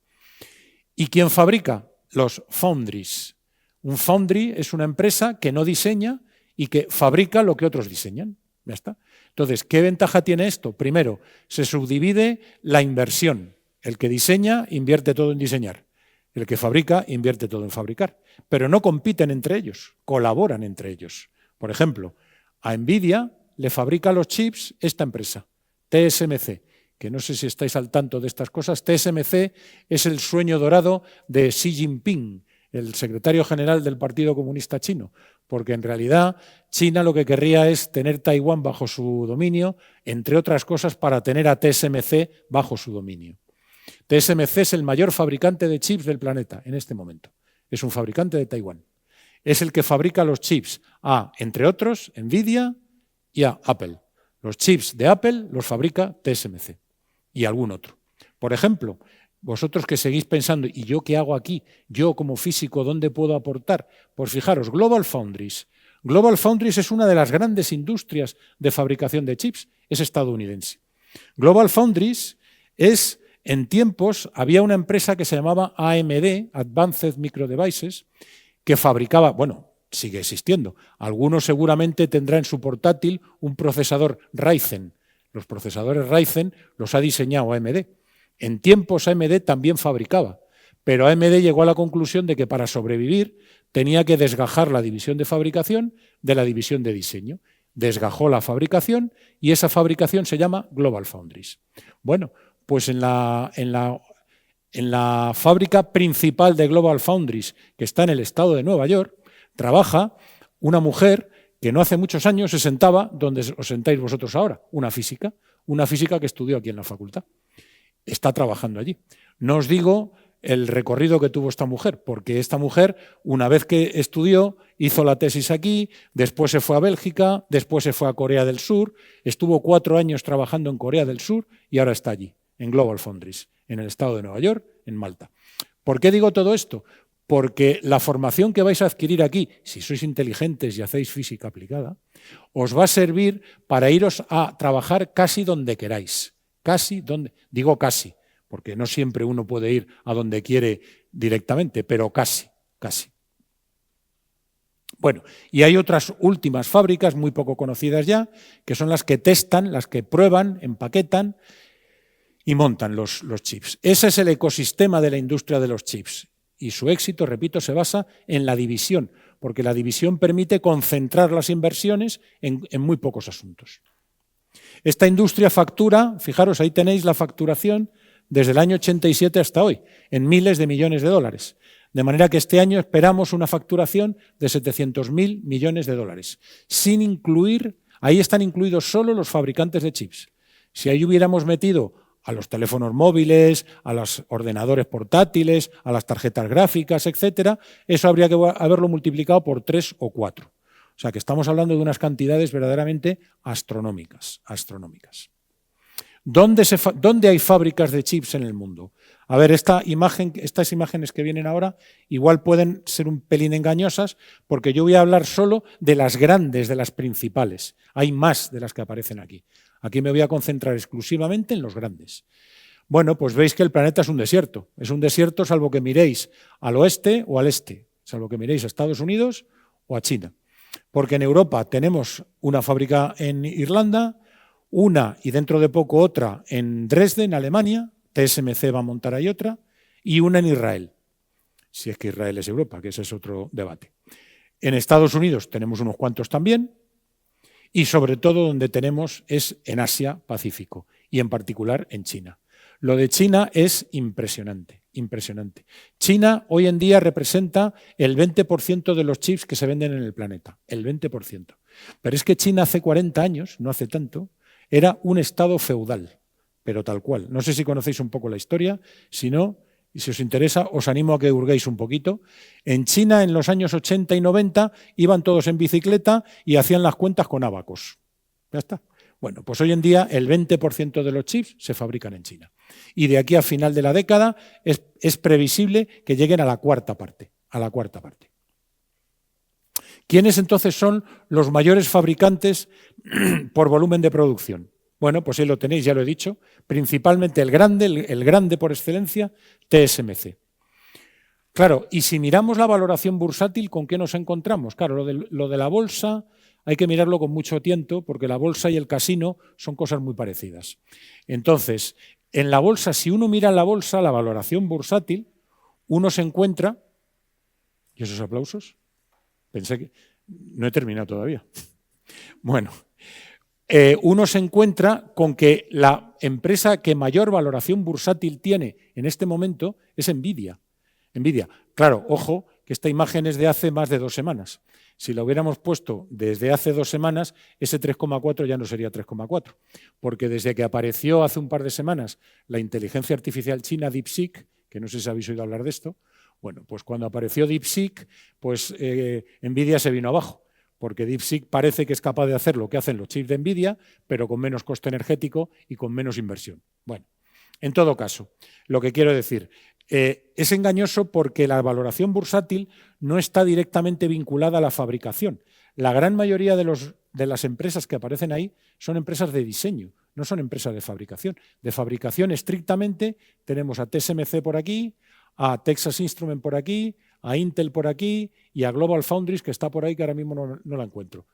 Speaker 2: ¿Y quién fabrica? Los foundries. Un foundry es una empresa que no diseña y que fabrica lo que otros diseñan. Ya está. Entonces, ¿qué ventaja tiene esto? Primero, se subdivide la inversión. El que diseña invierte todo en diseñar. El que fabrica invierte todo en fabricar. Pero no compiten entre ellos, colaboran entre ellos. Por ejemplo, a NVIDIA le fabrica los chips esta empresa, TSMC, que no sé si estáis al tanto de estas cosas. TSMC es el sueño dorado de Xi Jinping, el secretario general del Partido Comunista Chino, porque en realidad China lo que querría es tener Taiwán bajo su dominio, entre otras cosas para tener a TSMC bajo su dominio. TSMC es el mayor fabricante de chips del planeta en este momento. Es un fabricante de Taiwán. Es el que fabrica los chips a, entre otros, NVIDIA y a Apple. Los chips de Apple los fabrica TSMC y algún otro. Por ejemplo, vosotros que seguís pensando, ¿y yo qué hago aquí? Yo como físico, ¿dónde puedo aportar? Pues fijaros, Global Foundries. Global Foundries es una de las grandes industrias de fabricación de chips, es estadounidense. Global Foundries es, en tiempos, había una empresa que se llamaba AMD, Advanced Micro Devices, que fabricaba, bueno, sigue existiendo. Algunos seguramente tendrá en su portátil un procesador Ryzen. Los procesadores Ryzen los ha diseñado AMD. En tiempos AMD también fabricaba, pero AMD llegó a la conclusión de que para sobrevivir tenía que desgajar la división de fabricación de la división de diseño. Desgajó la fabricación y esa fabricación se llama Global Foundries. Bueno, pues en la fábrica principal de Global Foundries, que está en el estado de Nueva York, trabaja una mujer que no hace muchos años se sentaba donde os sentáis vosotros ahora, una física que estudió aquí en la facultad. Está trabajando allí. No os digo el recorrido que tuvo esta mujer, porque esta mujer, una vez que estudió, hizo la tesis aquí, después se fue a Bélgica, después se fue a Corea del Sur, estuvo 4 años trabajando en Corea del Sur y ahora está allí, en Global Foundries, en el estado de Nueva York, en Malta. ¿Por qué digo todo esto? Porque la formación que vais a adquirir aquí, si sois inteligentes y hacéis física aplicada, os va a servir para iros a trabajar casi donde queráis. Casi donde, digo casi, porque no siempre uno puede ir a donde quiere directamente, pero casi, casi. Bueno, y hay otras últimas fábricas muy poco conocidas ya, que son las que testan, las que prueban, empaquetan y montan los chips. Ese es el ecosistema de la industria de los chips. Y su éxito, repito, se basa en la división, porque la división permite concentrar las inversiones en muy pocos asuntos. Esta industria factura, fijaros, ahí tenéis la facturación desde el año 87 hasta hoy, en miles de millones de dólares. De manera que este año esperamos una facturación de 700.000 millones de dólares, sin incluir, ahí están incluidos solo los fabricantes de chips. Si ahí hubiéramos metido a los teléfonos móviles, a los ordenadores portátiles, a las tarjetas gráficas, etcétera, eso habría que haberlo multiplicado por 3 o 4. O sea que estamos hablando de unas cantidades verdaderamente astronómicas. ¿Dónde hay fábricas de chips en el mundo? A ver, estas imágenes que vienen ahora igual pueden ser un pelín engañosas porque yo voy a hablar solo de las grandes, de las principales. Hay más de las que aparecen aquí. Aquí me voy a concentrar exclusivamente en los grandes. Bueno, pues veis que el planeta es un desierto. Es un desierto salvo que miréis al oeste o al este, salvo que miréis a Estados Unidos o a China. Porque en Europa tenemos una fábrica en Irlanda, una y dentro de poco otra en Dresden, Alemania, TSMC va a montar ahí otra, y una en Israel, si es que Israel es Europa, que ese es otro debate. En Estados Unidos tenemos unos cuantos también, y sobre todo donde tenemos es en Asia-Pacífico, y en particular en China. Lo de China es impresionante, impresionante. China hoy en día representa el 20% de los chips que se venden en el planeta, el 20%. Pero es que China hace 40 años, no hace tanto, era un estado feudal, pero tal cual. No sé si conocéis un poco la historia, si no, y si os interesa, os animo a que hurguéis un poquito. En China, en los años 80 y 90, iban todos en bicicleta y hacían las cuentas con ábacos. Ya está. Bueno, pues hoy en día el 20% de los chips se fabrican en China. Y de aquí a final de la década es previsible que lleguen a la cuarta parte. ¿Quiénes entonces son los mayores fabricantes por volumen de producción? Bueno, pues ahí lo tenéis, ya lo he dicho. Principalmente el grande por excelencia, TSMC. Claro, y si miramos la valoración bursátil, ¿con qué nos encontramos? Claro, lo de la bolsa hay que mirarlo con mucho tiento porque la bolsa y el casino son cosas muy parecidas. Entonces, en la bolsa, si uno mira la bolsa, la valoración bursátil, uno se encuentra... ¿Y esos aplausos? Pensé que... No he terminado todavía. Bueno, uno se encuentra con que la empresa que mayor valoración bursátil tiene en este momento es Nvidia. Nvidia, claro, ojo, que esta imagen es de hace más de 2 semanas. Si la hubiéramos puesto desde hace 2 semanas, ese 3,4 ya no sería 3,4, porque desde que apareció hace un par de semanas la inteligencia artificial china DeepSeek, que no sé si habéis oído hablar de esto, bueno, pues cuando apareció DeepSeek, pues Nvidia se vino abajo, porque DeepSeek parece que es capaz de hacer lo que hacen los chips de Nvidia, pero con menos coste energético y con menos inversión. Bueno, en todo caso, lo que quiero decir, es engañoso porque la valoración bursátil no está directamente vinculada a la fabricación. La gran mayoría de las empresas que aparecen ahí son empresas de diseño, no son empresas de fabricación. De fabricación estrictamente tenemos a TSMC por aquí, a Texas Instruments por aquí, a Intel por aquí y a Global Foundries, que está por ahí, que ahora mismo no la encuentro.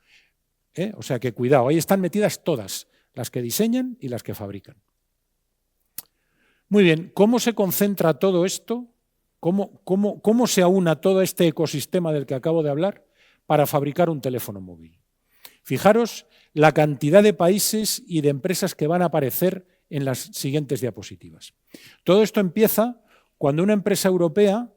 Speaker 2: O sea que cuidado, ahí están metidas todas, las que diseñan y las que fabrican. Muy bien, ¿cómo se concentra todo esto? ¿Cómo se aúna todo este ecosistema del que acabo de hablar para fabricar un teléfono móvil? Fijaros la cantidad de países y de empresas que van a aparecer en las siguientes diapositivas. Todo esto empieza cuando una empresa europea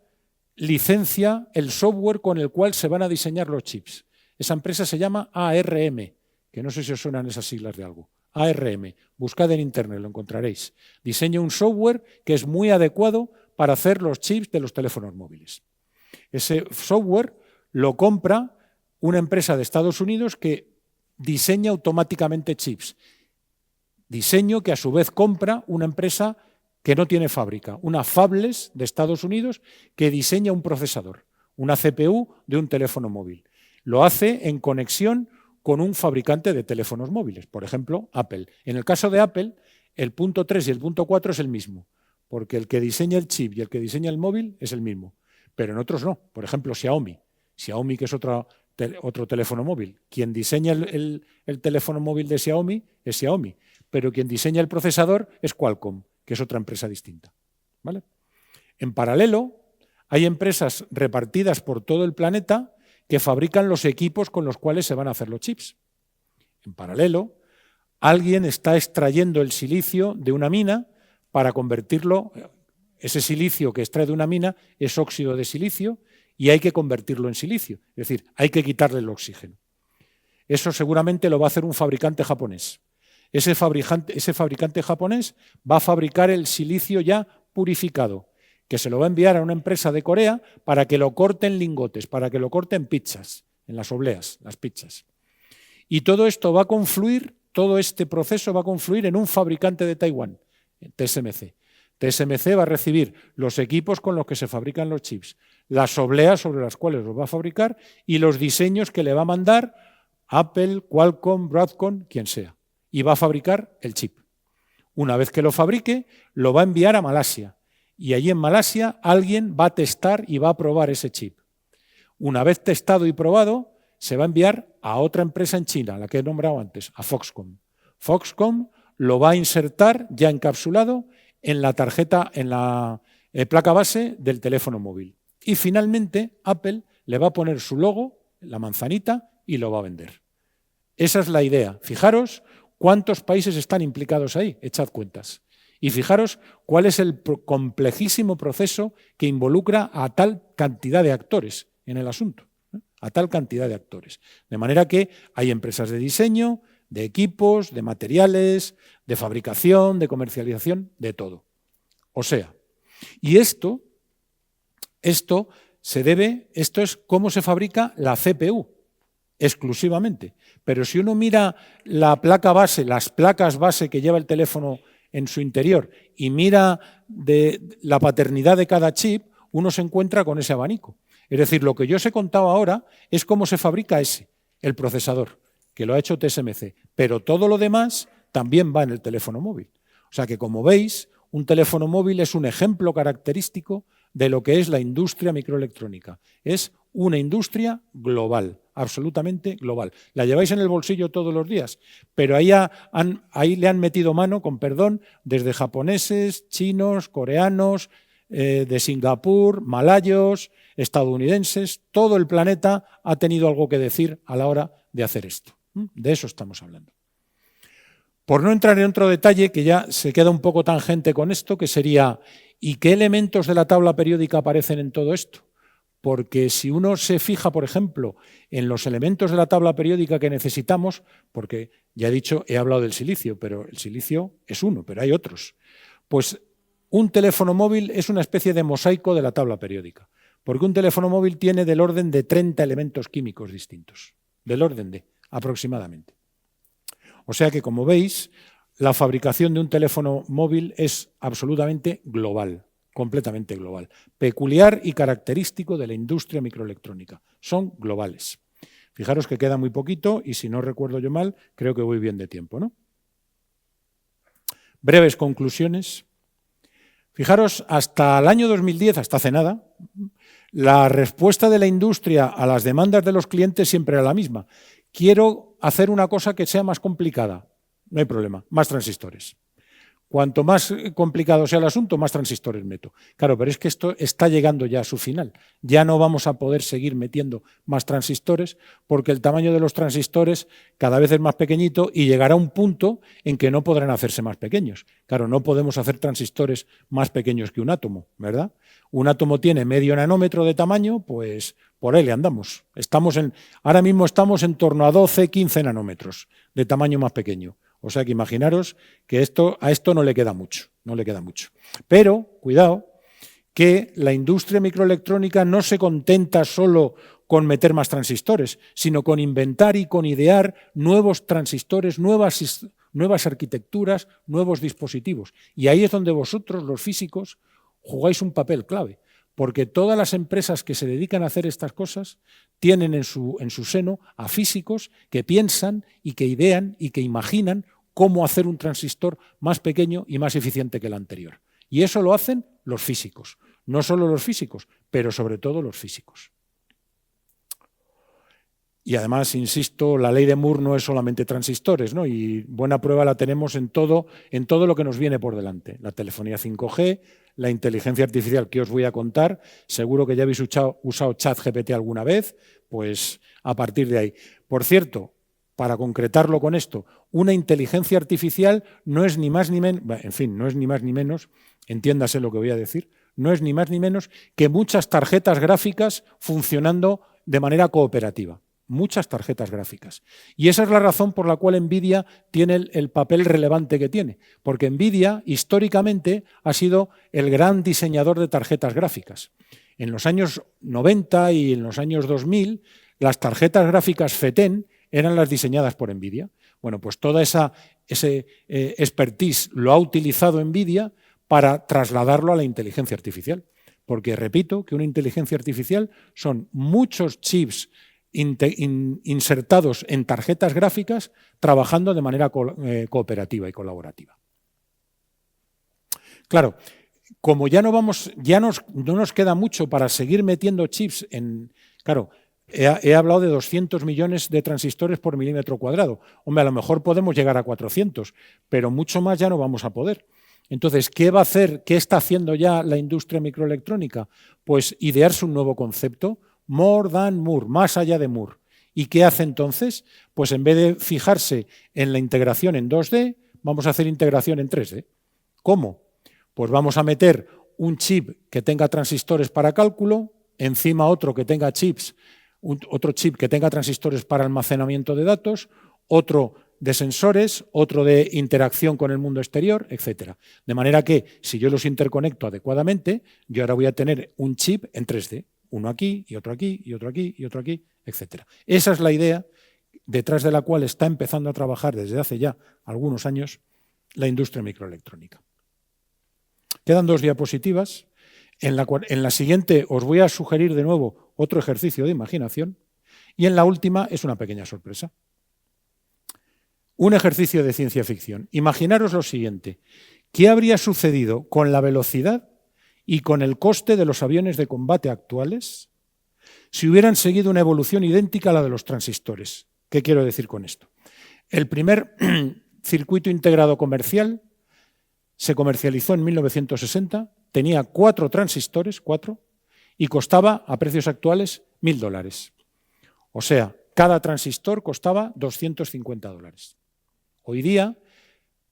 Speaker 2: licencia el software con el cual se van a diseñar los chips. Esa empresa se llama ARM, que no sé si os suenan esas siglas de algo. ARM, buscad en internet, lo encontraréis. Diseña un software que es muy adecuado para hacer los chips de los teléfonos móviles. Ese software lo compra una empresa de Estados Unidos que diseña automáticamente chips. Diseño que a su vez compra una empresa que no tiene fábrica, una Fabless de Estados Unidos que diseña un procesador, una CPU de un teléfono móvil. Lo hace en conexión con un fabricante de teléfonos móviles, por ejemplo, Apple. En el caso de Apple, el punto 3 y el punto 4 es el mismo, porque el que diseña el chip y el que diseña el móvil es el mismo, pero en otros no. Por ejemplo, Xiaomi, que es otro teléfono móvil. Quien diseña el teléfono móvil de Xiaomi es Xiaomi, pero quien diseña el procesador es Qualcomm, que es otra empresa distinta. ¿Vale? En paralelo, hay empresas repartidas por todo el planeta que fabrican los equipos con los cuales se van a hacer los chips. En paralelo, alguien está extrayendo el silicio de una mina para convertirlo, ese silicio que extrae de una mina es óxido de silicio y hay que convertirlo en silicio, es decir, hay que quitarle el oxígeno. Eso seguramente lo va a hacer un fabricante japonés. Ese fabricante japonés va a fabricar el silicio ya purificado, que se lo va a enviar a una empresa de Corea para que lo corte en lingotes, para que lo corte en pizzas, en las obleas, las pizzas. Y todo esto va a confluir, todo este proceso va a confluir en un fabricante de Taiwán, TSMC. TSMC va a recibir los equipos con los que se fabrican los chips, las obleas sobre las cuales los va a fabricar y los diseños que le va a mandar Apple, Qualcomm, Broadcom, quien sea. Y va a fabricar el chip. Una vez que lo fabrique, lo va a enviar a Malasia. Y allí en Malasia alguien va a testar y va a probar ese chip. Una vez testado y probado, se va a enviar a otra empresa en China, la que he nombrado antes, a Foxconn. Foxconn lo va a insertar ya encapsulado en la tarjeta, en la placa base del teléfono móvil. Y finalmente Apple le va a poner su logo, la manzanita, y lo va a vender. Esa es la idea. Fijaros cuántos países están implicados ahí, echad cuentas. Y fijaros cuál es el complejísimo proceso que involucra a tal cantidad de actores en el asunto, a tal cantidad de actores. De manera que hay empresas de diseño, de equipos, de materiales, de fabricación, de comercialización, de todo. O sea, y esto es cómo se fabrica la CPU, exclusivamente. Pero si uno mira la placa base, las placas base que lleva el teléfono en su interior y mira de la paternidad de cada chip, uno se encuentra con ese abanico. Es decir, lo que yo os he contado ahora es cómo se fabrica el procesador, que lo ha hecho TSMC, pero todo lo demás también va en el teléfono móvil. O sea que, como veis, un teléfono móvil es un ejemplo característico de lo que es la industria microelectrónica. Es una industria global, absolutamente global. La lleváis en el bolsillo todos los días, pero ahí le han metido mano, con perdón, desde japoneses, chinos, coreanos, de Singapur, malayos, estadounidenses, todo el planeta ha tenido algo que decir a la hora de hacer esto. De eso estamos hablando. Por no entrar en otro detalle, que ya se queda un poco tangente con esto, que sería, ¿y qué elementos de la tabla periódica aparecen en todo esto? Porque si uno se fija, por ejemplo, en los elementos de la tabla periódica que necesitamos, porque ya he hablado del silicio, pero el silicio es uno, pero hay otros. Pues un teléfono móvil es una especie de mosaico de la tabla periódica, porque un teléfono móvil tiene del orden de 30 elementos químicos distintos, del orden de aproximadamente. O sea que, como veis, la fabricación de un teléfono móvil es absolutamente global, completamente global, peculiar y característico de la industria microelectrónica. Son globales. Fijaros que queda muy poquito y, si no recuerdo yo mal, creo que voy bien de tiempo, ¿no? Breves conclusiones. Fijaros, hasta el año 2010, hasta hace nada, la respuesta de la industria a las demandas de los clientes siempre era la misma. Quiero hacer una cosa que sea más complicada. No hay problema, más transistores. Cuanto más complicado sea el asunto, más transistores meto. Claro, pero es que esto está llegando ya a su final. Ya no vamos a poder seguir metiendo más transistores porque el tamaño de los transistores cada vez es más pequeñito y llegará un punto en que no podrán hacerse más pequeños. Claro, no podemos hacer transistores más pequeños que un átomo, ¿verdad? Un átomo tiene medio nanómetro de tamaño, pues por ahí le andamos. Ahora mismo estamos en torno a 12, 15 nanómetros de tamaño más pequeño. O sea que imaginaros que a esto no le queda mucho, no le queda mucho. Pero, cuidado, que la industria microelectrónica no se contenta solo con meter más transistores, sino con inventar y con idear nuevos transistores, nuevas arquitecturas, nuevos dispositivos. Y ahí es donde vosotros, los físicos, jugáis un papel clave, porque todas las empresas que se dedican a hacer estas cosas tienen en su seno a físicos que piensan y que idean y que imaginan cómo hacer un transistor más pequeño y más eficiente que el anterior. Y eso lo hacen los físicos. No solo los físicos, pero sobre todo los físicos. Y además, insisto, la ley de Moore no es solamente transistores, ¿no? Y buena prueba la tenemos en todo lo que nos viene por delante. La telefonía 5G, la inteligencia artificial que os voy a contar, seguro que ya habéis usado ChatGPT alguna vez, pues a partir de ahí. Por cierto, para concretarlo con esto, una inteligencia artificial no es ni más ni menos, no es ni más ni menos, entiéndase lo que voy a decir, no es ni más ni menos que muchas tarjetas gráficas funcionando de manera cooperativa. Muchas tarjetas gráficas. Y esa es la razón por la cual NVIDIA tiene el papel relevante que tiene, porque NVIDIA históricamente ha sido el gran diseñador de tarjetas gráficas. En los años 90 y en los años 2000, las tarjetas gráficas FETEN eran las diseñadas por NVIDIA. Bueno, pues toda ese expertise lo ha utilizado NVIDIA para trasladarlo a la inteligencia artificial. Porque, repito, que una inteligencia artificial son muchos chips insertados en tarjetas gráficas trabajando de manera cooperativa y colaborativa. Claro, como no nos queda mucho para seguir metiendo chips en... Claro, he hablado de 200 millones de transistores por milímetro cuadrado. Hombre, a lo mejor podemos llegar a 400, pero mucho más ya no vamos a poder. Entonces, ¿qué va a hacer? ¿Qué está haciendo ya la industria microelectrónica? Pues idearse un nuevo concepto, more than Moore, más allá de Moore. ¿Y qué hace entonces? Pues en vez de fijarse en la integración en 2D, vamos a hacer integración en 3D. ¿Cómo? Pues vamos a meter un chip que tenga transistores para cálculo, encima otro que tenga otro chip que tenga transistores para almacenamiento de datos, otro de sensores, otro de interacción con el mundo exterior, etc. De manera que, si yo los interconecto adecuadamente, yo ahora voy a tener un chip en 3D. Uno aquí, y otro aquí, y otro aquí, y otro aquí, etc. Esa es la idea detrás de la cual está empezando a trabajar desde hace ya algunos años la industria microelectrónica. Quedan 2 diapositivas. En la siguiente os voy a sugerir de nuevo otro ejercicio de imaginación y en la última es una pequeña sorpresa. Un ejercicio de ciencia ficción. Imaginaros lo siguiente. ¿Qué habría sucedido con la velocidad y con el coste de los aviones de combate actuales si hubieran seguido una evolución idéntica a la de los transistores. ¿Qué quiero decir con esto? El primer circuito integrado comercial se comercializó en 1960, tenía 4 transistores, 4, y costaba, a precios actuales, $1.000. O sea, cada transistor costaba $250. Hoy día,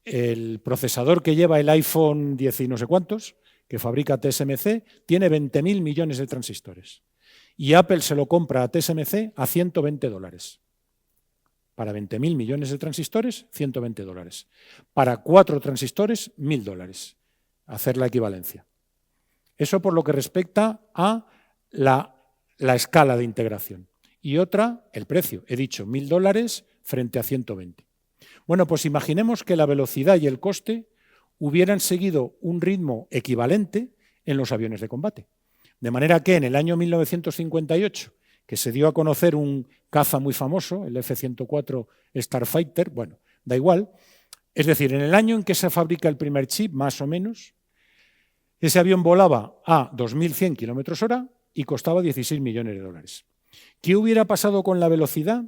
Speaker 2: el procesador que lleva el iPhone 10 y no sé cuántos, que fabrica TSMC, tiene 20.000 millones de transistores. Y Apple se lo compra a TSMC a $120. Para 20.000 millones de transistores, $120. Para 4 transistores, $1.000. Hacer la equivalencia. Eso por lo que respecta a la escala de integración. Y otra, el precio. He dicho $1.000 frente a 120. Bueno, pues imaginemos que la velocidad y el coste hubieran seguido un ritmo equivalente en los aviones de combate. De manera que en el año 1958, que se dio a conocer un caza muy famoso, el F-104 Starfighter, bueno, da igual, es decir, en el año en que se fabrica el primer chip, más o menos, ese avión volaba a 2.100 km/h y costaba $16 millones. ¿Qué hubiera pasado con la velocidad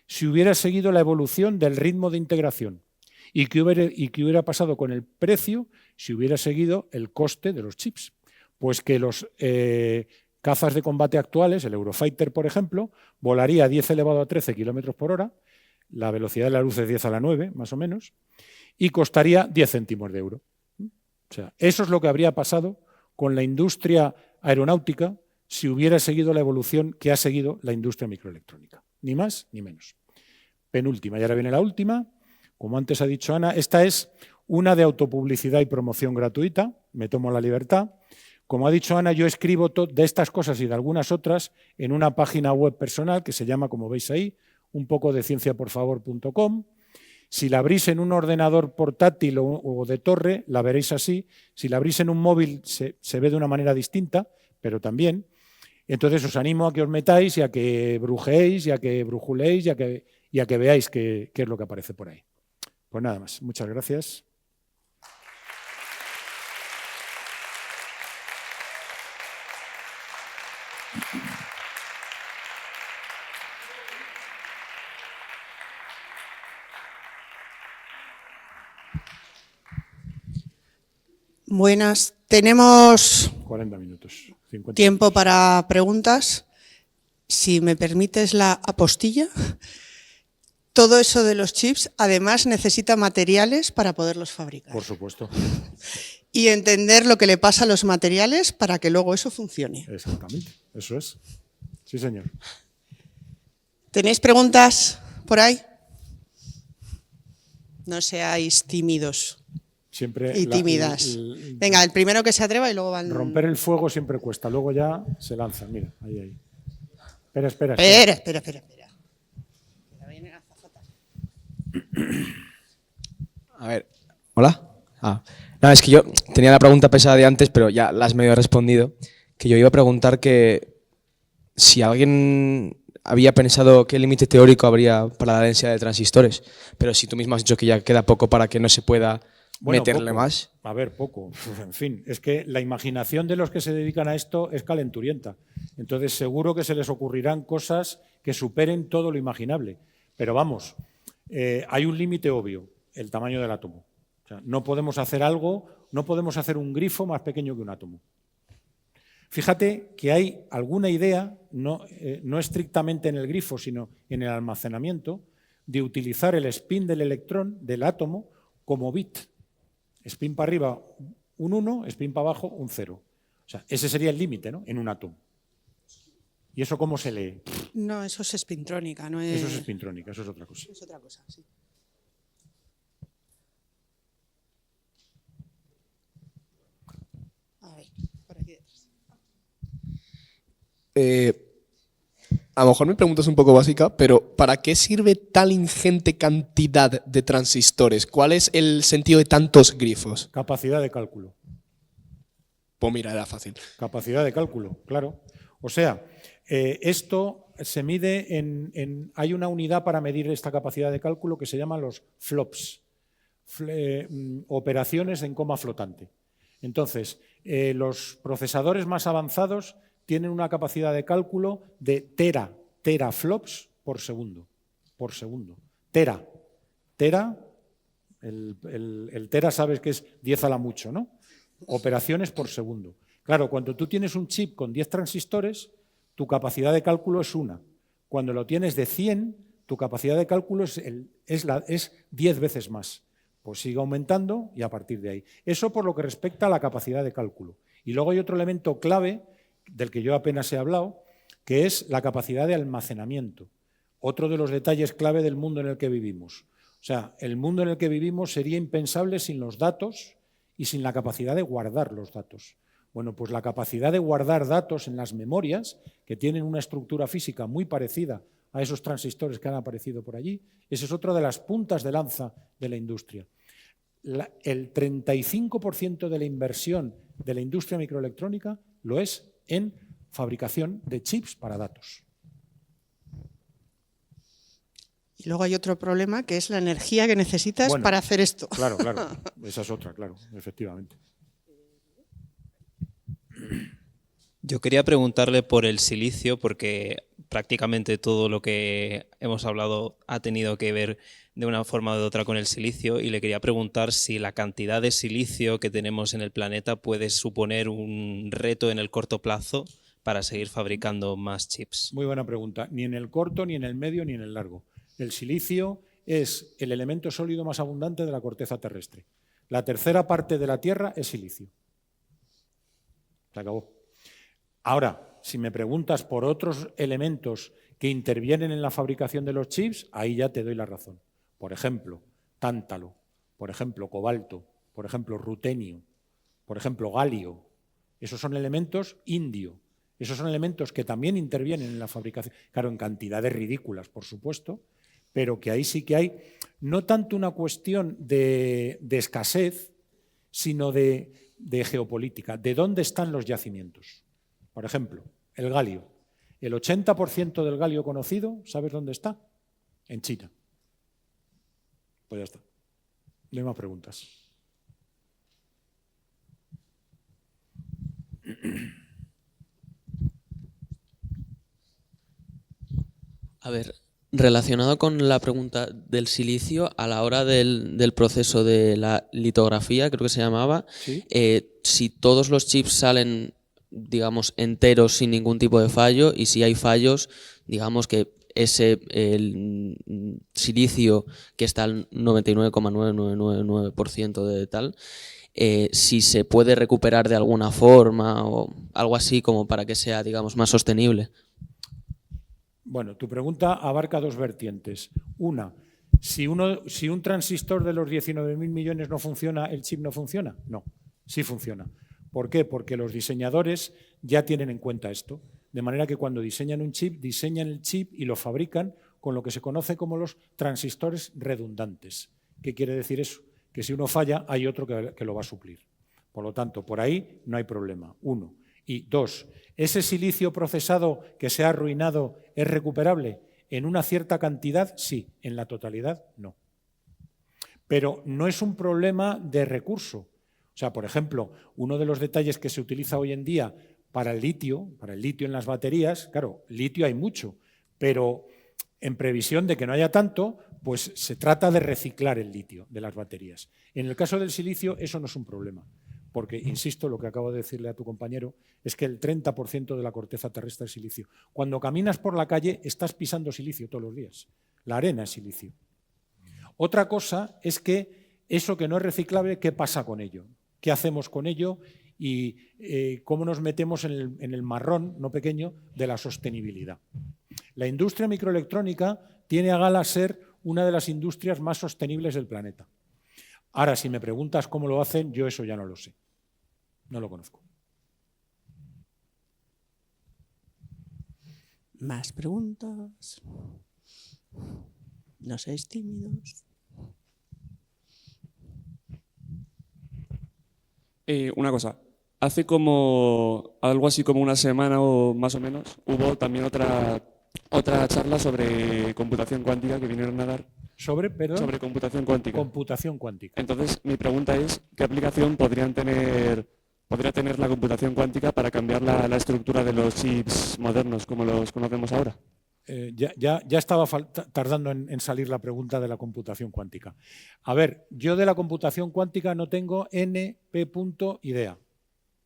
Speaker 2: si hubiera seguido la evolución del ritmo de integración? ¿Y qué hubiera pasado con el precio si hubiera seguido el coste de los chips? Pues que los cazas de combate actuales, el Eurofighter, por ejemplo, volaría a 10 elevado a 13 km/h, la velocidad de la luz es 10 a la 9, más o menos, y costaría 10 céntimos de euro. O sea, eso es lo que habría pasado con la industria aeronáutica si hubiera seguido la evolución que ha seguido la industria microelectrónica. Ni más ni menos. Penúltima, y ahora viene la última. Como antes ha dicho Ana, esta es una de autopublicidad y promoción gratuita, me tomo la libertad. Como ha dicho Ana, yo escribo de estas cosas y de algunas otras en una página web personal que se llama, como veis ahí, unpocodecienciaporfavor.com. Si la abrís en un ordenador portátil o de torre, la veréis así. Si la abrís en un móvil, se ve de una manera distinta, pero también. Entonces os animo a que os metáis y a que brujeéis y a que brujuléis y a que veáis qué es lo que aparece por ahí. Pues nada más. Muchas gracias.
Speaker 1: Buenas. Tenemos
Speaker 2: 40 minutos. 50
Speaker 1: tiempo
Speaker 2: minutos.
Speaker 1: para preguntas. Si me permites la apostilla. Todo eso de los chips, además, necesita materiales para poderlos fabricar.
Speaker 2: Por supuesto.
Speaker 1: Y entender lo que le pasa a los materiales para que luego eso funcione.
Speaker 2: Exactamente. Eso es. Sí, señor.
Speaker 1: ¿Tenéis preguntas por ahí? No seáis tímidos
Speaker 2: Siempre
Speaker 1: y tímidas. Venga, el primero que se atreva y luego van...
Speaker 2: Romper el fuego siempre cuesta, luego ya se lanza. Mira, ahí. Espera.
Speaker 1: Espera.
Speaker 3: A ver, ¿hola? No, es que yo tenía la pregunta pesada de antes, pero ya la has medio respondido, que yo iba a preguntar que si alguien había pensado qué límite teórico habría para la densidad de transistores, pero si tú mismo has dicho que ya queda poco para que no se pueda meterle
Speaker 2: poco.
Speaker 3: más.
Speaker 2: A ver, poco. En fin, es que la imaginación de los que se dedican a esto es calenturienta. Entonces seguro que se les ocurrirán cosas que superen todo lo imaginable. Pero vamos, hay un límite obvio, el tamaño del átomo. O sea, no podemos hacer un grifo más pequeño que un átomo. Fíjate que hay alguna idea, no estrictamente en el grifo, sino en el almacenamiento, de utilizar el spin del electrón, del átomo, como bit. Spin para arriba un 1, spin para abajo un 0. O sea, ese sería el límite, ¿no?, en un átomo. ¿Y eso cómo se lee?
Speaker 1: No, eso es espintrónica, no es...
Speaker 2: Eso es espintrónica, eso es otra cosa.
Speaker 1: Es otra cosa, sí. A ver, por aquí detrás.
Speaker 4: A lo mejor mi pregunta es un poco básica, pero ¿para qué sirve tal ingente cantidad de transistores? ¿Cuál es el sentido de tantos grifos?
Speaker 2: Capacidad de cálculo.
Speaker 4: Pues mira, era fácil.
Speaker 2: Capacidad de cálculo, claro. O sea, esto se mide hay una unidad para medir esta capacidad de cálculo que se llaman los flops, operaciones en coma flotante. Entonces, los procesadores más avanzados tienen una capacidad de cálculo de teraflops por segundo. Por segundo. Tera, el tera sabes que es 10 a la mucho, ¿no? Operaciones por segundo. Claro, cuando tú tienes un chip con 10 transistores, tu capacidad de cálculo es 1. Cuando lo tienes de 100, tu capacidad de cálculo es 10 veces más. Pues sigue aumentando y a partir de ahí. Eso por lo que respecta a la capacidad de cálculo. Y luego hay otro elemento clave, del que yo apenas he hablado, que es la capacidad de almacenamiento. Otro de los detalles clave del mundo en el que vivimos. O sea, el mundo en el que vivimos sería impensable sin los datos y sin la capacidad de guardar los datos. Bueno, pues la capacidad de guardar datos en las memorias, que tienen una estructura física muy parecida a esos transistores que han aparecido por allí, esa es otra de las puntas de lanza de la industria. El 35% de la inversión de la industria microelectrónica lo es en fabricación de chips para datos.
Speaker 1: Y luego hay otro problema, que es la energía que necesitas para hacer esto.
Speaker 2: Claro, esa es otra, claro, efectivamente.
Speaker 5: Yo quería preguntarle por el silicio, porque prácticamente todo lo que hemos hablado ha tenido que ver de una forma u otra con el silicio, y le quería preguntar si la cantidad de silicio que tenemos en el planeta puede suponer un reto en el corto plazo para seguir fabricando más chips.
Speaker 2: Muy buena pregunta. Ni en el corto, ni en el medio, ni en el largo. El silicio es el elemento sólido más abundante de la corteza terrestre. La tercera parte de la Tierra es silicio. Se acabó. Ahora, si me preguntas por otros elementos que intervienen en la fabricación de los chips, ahí ya te doy la razón. Por ejemplo, tántalo, por ejemplo, cobalto, por ejemplo, rutenio, por ejemplo, galio. Esos son elementos indio. Esos son elementos que también intervienen en la fabricación. Claro, en cantidades ridículas, por supuesto, pero que ahí sí que hay no tanto una cuestión de escasez, sino de geopolítica. ¿De dónde están los yacimientos? Por ejemplo, el galio. El 80% del galio conocido, ¿sabes dónde está? En China. Pues ya está. No hay más preguntas.
Speaker 6: A ver, relacionado con la pregunta del silicio, a la hora del proceso de la litografía, creo que se llamaba,
Speaker 2: ¿Sí?
Speaker 6: Si todos los chips salen, digamos, enteros sin ningún tipo de fallo, y si hay fallos, digamos que el silicio que está al 99,9999% de tal, si se puede recuperar de alguna forma o algo así como para que sea, digamos, más sostenible.
Speaker 2: Bueno, tu pregunta abarca dos vertientes. Una, si un transistor de los 19.000 millones no funciona, ¿el chip no funciona? No, sí funciona. ¿Por qué? Porque los diseñadores ya tienen en cuenta esto. De manera que cuando diseñan un chip, diseñan el chip y lo fabrican con lo que se conoce como los transistores redundantes. ¿Qué quiere decir eso? Que si uno falla, hay otro que lo va a suplir. Por lo tanto, por ahí no hay problema. Uno. Y dos, ¿ese silicio procesado que se ha arruinado es recuperable? En una cierta cantidad, sí. En la totalidad, no. Pero no es un problema de recurso. O sea, por ejemplo, uno de los detalles que se utiliza hoy en día para el litio en las baterías, claro, litio hay mucho, pero en previsión de que no haya tanto, pues se trata de reciclar el litio de las baterías. En el caso del silicio, eso no es un problema. Porque, insisto, lo que acabo de decirle a tu compañero es que el 30% de la corteza terrestre es silicio. Cuando caminas por la calle estás pisando silicio todos los días. La arena es silicio. Otra cosa es que eso que no es reciclable, ¿qué pasa con ello? ¿Qué hacemos con ello? Y cómo nos metemos en el marrón, no pequeño, de la sostenibilidad. La industria microelectrónica tiene a gala ser una de las industrias más sostenibles del planeta. Ahora, si me preguntas cómo lo hacen, yo eso ya no lo sé. No lo conozco.
Speaker 1: Más preguntas. No seáis tímidos.
Speaker 7: Una cosa. Hace como algo así como una semana o más o menos hubo también otra charla sobre computación cuántica que vinieron a dar.
Speaker 2: ¿Sobre, perdón?
Speaker 7: Sobre computación cuántica.
Speaker 2: Computación cuántica.
Speaker 7: Entonces, mi pregunta es, ¿qué aplicación podrían tener podría tener la computación cuántica para cambiar la estructura de los chips modernos como los conocemos ahora?
Speaker 2: Ya estaba tardando en salir la pregunta de la computación cuántica. A ver, yo de la computación cuántica no tengo NP. idea,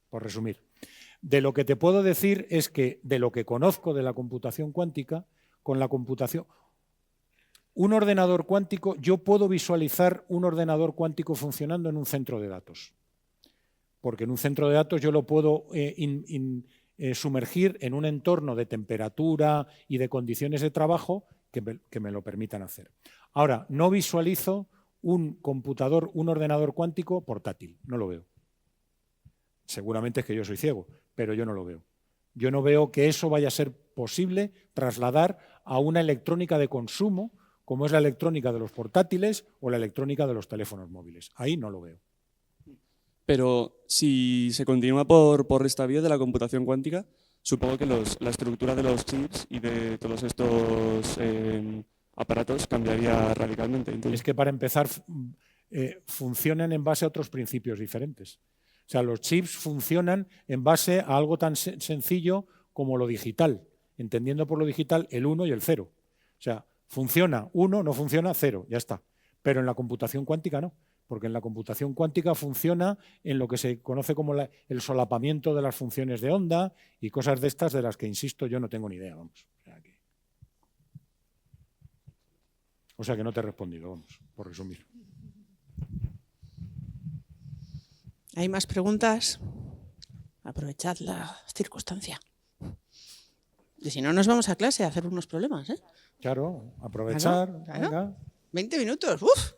Speaker 2: por resumir. De lo que te puedo decir es que de lo que conozco de la computación cuántica, con la computación... Un ordenador cuántico, yo puedo visualizar un ordenador cuántico funcionando en un centro de datos. Porque en un centro de datos yo lo puedo sumergir en un entorno de temperatura y de condiciones de trabajo que me lo permitan hacer. Ahora, no visualizo un ordenador cuántico portátil, no lo veo. Seguramente es que yo soy ciego, pero yo no lo veo. Yo no veo que eso vaya a ser posible trasladar a una electrónica de consumo, como es la electrónica de los portátiles o la electrónica de los teléfonos móviles. Ahí no lo veo.
Speaker 7: Pero si se continúa por esta vía de la computación cuántica, supongo que la estructura de los chips y de todos estos aparatos cambiaría radicalmente. Entonces,
Speaker 2: es que para empezar funcionan en base a otros principios diferentes. O sea, los chips funcionan en base a algo tan sencillo como lo digital, entendiendo por lo digital el 1 y el 0. O sea, funciona 1, no funciona 0, ya está. Pero en la computación cuántica no. Porque en la computación cuántica funciona en lo que se conoce como el solapamiento de las funciones de onda y cosas de estas de las que, insisto, yo no tengo ni idea. Vamos. O sea que no te he respondido, vamos, por resumir.
Speaker 1: ¿Hay más preguntas? Aprovechad la circunstancia. Y si no, nos vamos a clase a hacer unos problemas, ¿eh?
Speaker 2: Claro, aprovechar.
Speaker 1: Claro.
Speaker 2: Venga.
Speaker 1: 20 minutos, ¡uf!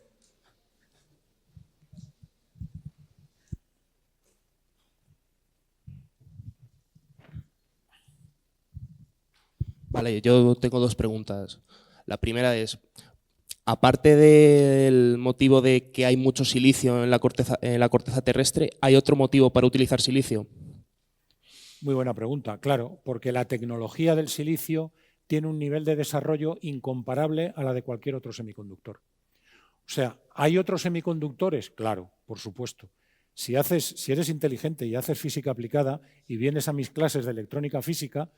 Speaker 3: Vale, yo tengo dos preguntas. La primera es, aparte del motivo de que hay mucho silicio en la corteza terrestre, ¿hay otro motivo para utilizar silicio?
Speaker 2: Muy buena pregunta, claro, porque la tecnología del silicio tiene un nivel de desarrollo incomparable a la de cualquier otro semiconductor. O sea, ¿hay otros semiconductores? Claro, por supuesto. Si eres inteligente y haces física aplicada y vienes a mis clases de electrónica física,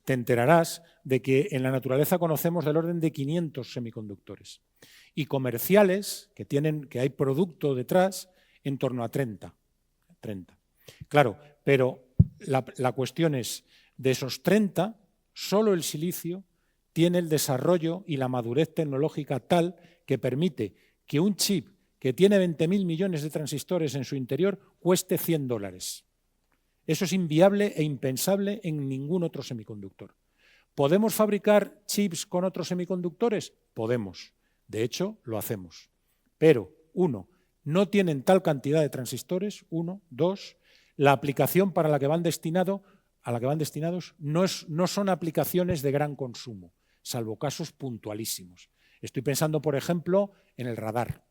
Speaker 2: te enterarás de que en la naturaleza conocemos del orden de 500 semiconductores y comerciales que hay producto detrás en torno a 30. Claro, pero la cuestión es, de esos 30, solo el silicio tiene el desarrollo y la madurez tecnológica tal que permite que un chip que tiene 20.000 millones de transistores en su interior cueste $100. Eso es inviable e impensable en ningún otro semiconductor. ¿Podemos fabricar chips con otros semiconductores? Podemos. De hecho, lo hacemos. Pero, 1, no tienen tal cantidad de transistores, 1, 2, la aplicación para la que van destinados no son aplicaciones de gran consumo, salvo casos puntualísimos. Estoy pensando, por ejemplo, en el radar.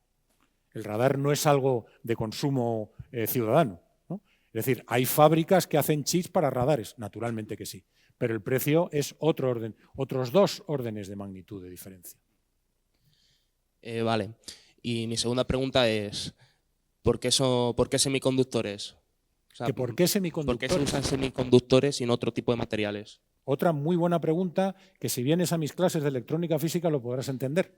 Speaker 2: El radar no es algo de consumo ciudadano. Es decir, hay fábricas que hacen chips para radares, naturalmente que sí, pero el precio es otro orden, otros 2 órdenes de magnitud de diferencia.
Speaker 3: Vale. Y mi segunda pregunta es, ¿por qué semiconductores? O sea,
Speaker 2: ¿Por qué semiconductores?
Speaker 3: ¿Por qué se usan semiconductores y no otro tipo de materiales?
Speaker 2: Otra muy buena pregunta que si vienes a mis clases de electrónica física lo podrás entender.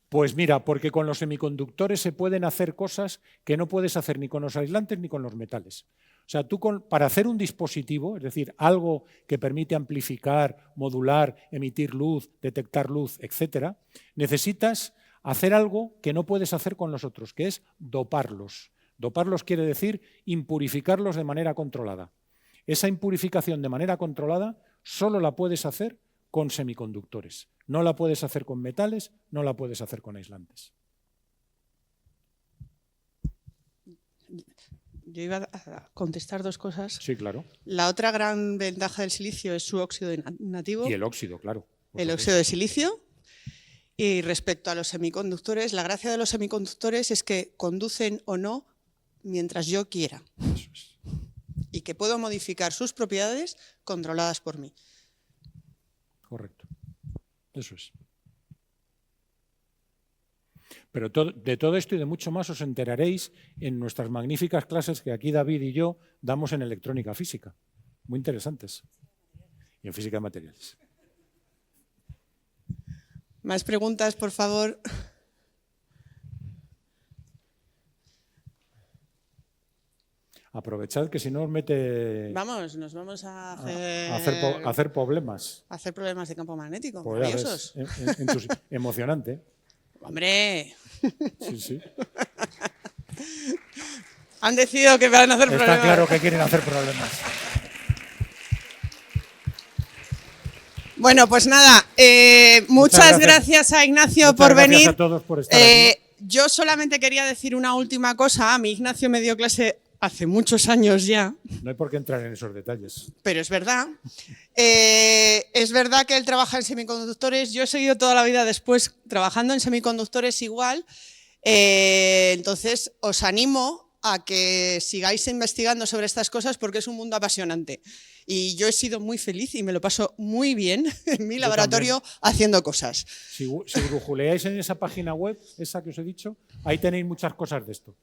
Speaker 2: Pues mira, porque con los semiconductores se pueden hacer cosas que no puedes hacer ni con los aislantes ni con los metales. O sea, para hacer un dispositivo, es decir, algo que permite amplificar, modular, emitir luz, detectar luz, etcétera, necesitas hacer algo que no puedes hacer con los otros, que es doparlos. Doparlos quiere decir impurificarlos de manera controlada. Esa impurificación de manera controlada solo la puedes hacer con semiconductores. No la puedes hacer con metales, no la puedes hacer con aislantes.
Speaker 1: Yo iba a contestar 2 cosas.
Speaker 2: Sí, claro.
Speaker 1: La otra gran ventaja del silicio es su óxido nativo.
Speaker 2: Y el óxido, claro.
Speaker 1: El óxido de silicio. Y respecto a los semiconductores, la gracia de los semiconductores es que conducen o no mientras yo quiera.
Speaker 2: Eso es.
Speaker 1: Y que puedo modificar sus propiedades controladas por mí.
Speaker 2: Correcto. Eso es. Pero de todo esto y de mucho más os enteraréis en nuestras magníficas clases que aquí David y yo damos en electrónica física. Muy interesantes. Y en física de materiales.
Speaker 1: Más preguntas, por favor.
Speaker 2: Aprovechad que si no os mete
Speaker 1: Vamos, nos vamos a
Speaker 2: hacer problemas.
Speaker 1: hacer problemas de campo magnético.
Speaker 2: Pues ya
Speaker 1: Maravillosos.
Speaker 2: ves, emocionante.
Speaker 1: ¡Hombre!
Speaker 2: Sí, sí.
Speaker 1: Han decidido que van a hacer problemas.
Speaker 2: Está claro que quieren hacer problemas.
Speaker 1: Bueno, pues nada, muchas gracias a Ignacio
Speaker 2: Muchas
Speaker 1: por
Speaker 2: gracias
Speaker 1: venir.
Speaker 2: a todos por estar aquí.
Speaker 1: Yo solamente quería decir una última cosa. A mi Ignacio me dio clase hace muchos años ya,
Speaker 2: No hay por qué entrar en esos detalles.
Speaker 1: pero es verdad. Es verdad que él trabaja en semiconductores. Yo he seguido toda la vida después trabajando en semiconductores igual. Entonces, os animo a que sigáis investigando sobre estas cosas porque es un mundo apasionante. Y yo he sido muy feliz y me lo paso muy bien en mi laboratorio haciendo cosas.
Speaker 2: Si brujuleáis en esa página web, esa que os he dicho, ahí tenéis muchas cosas de esto.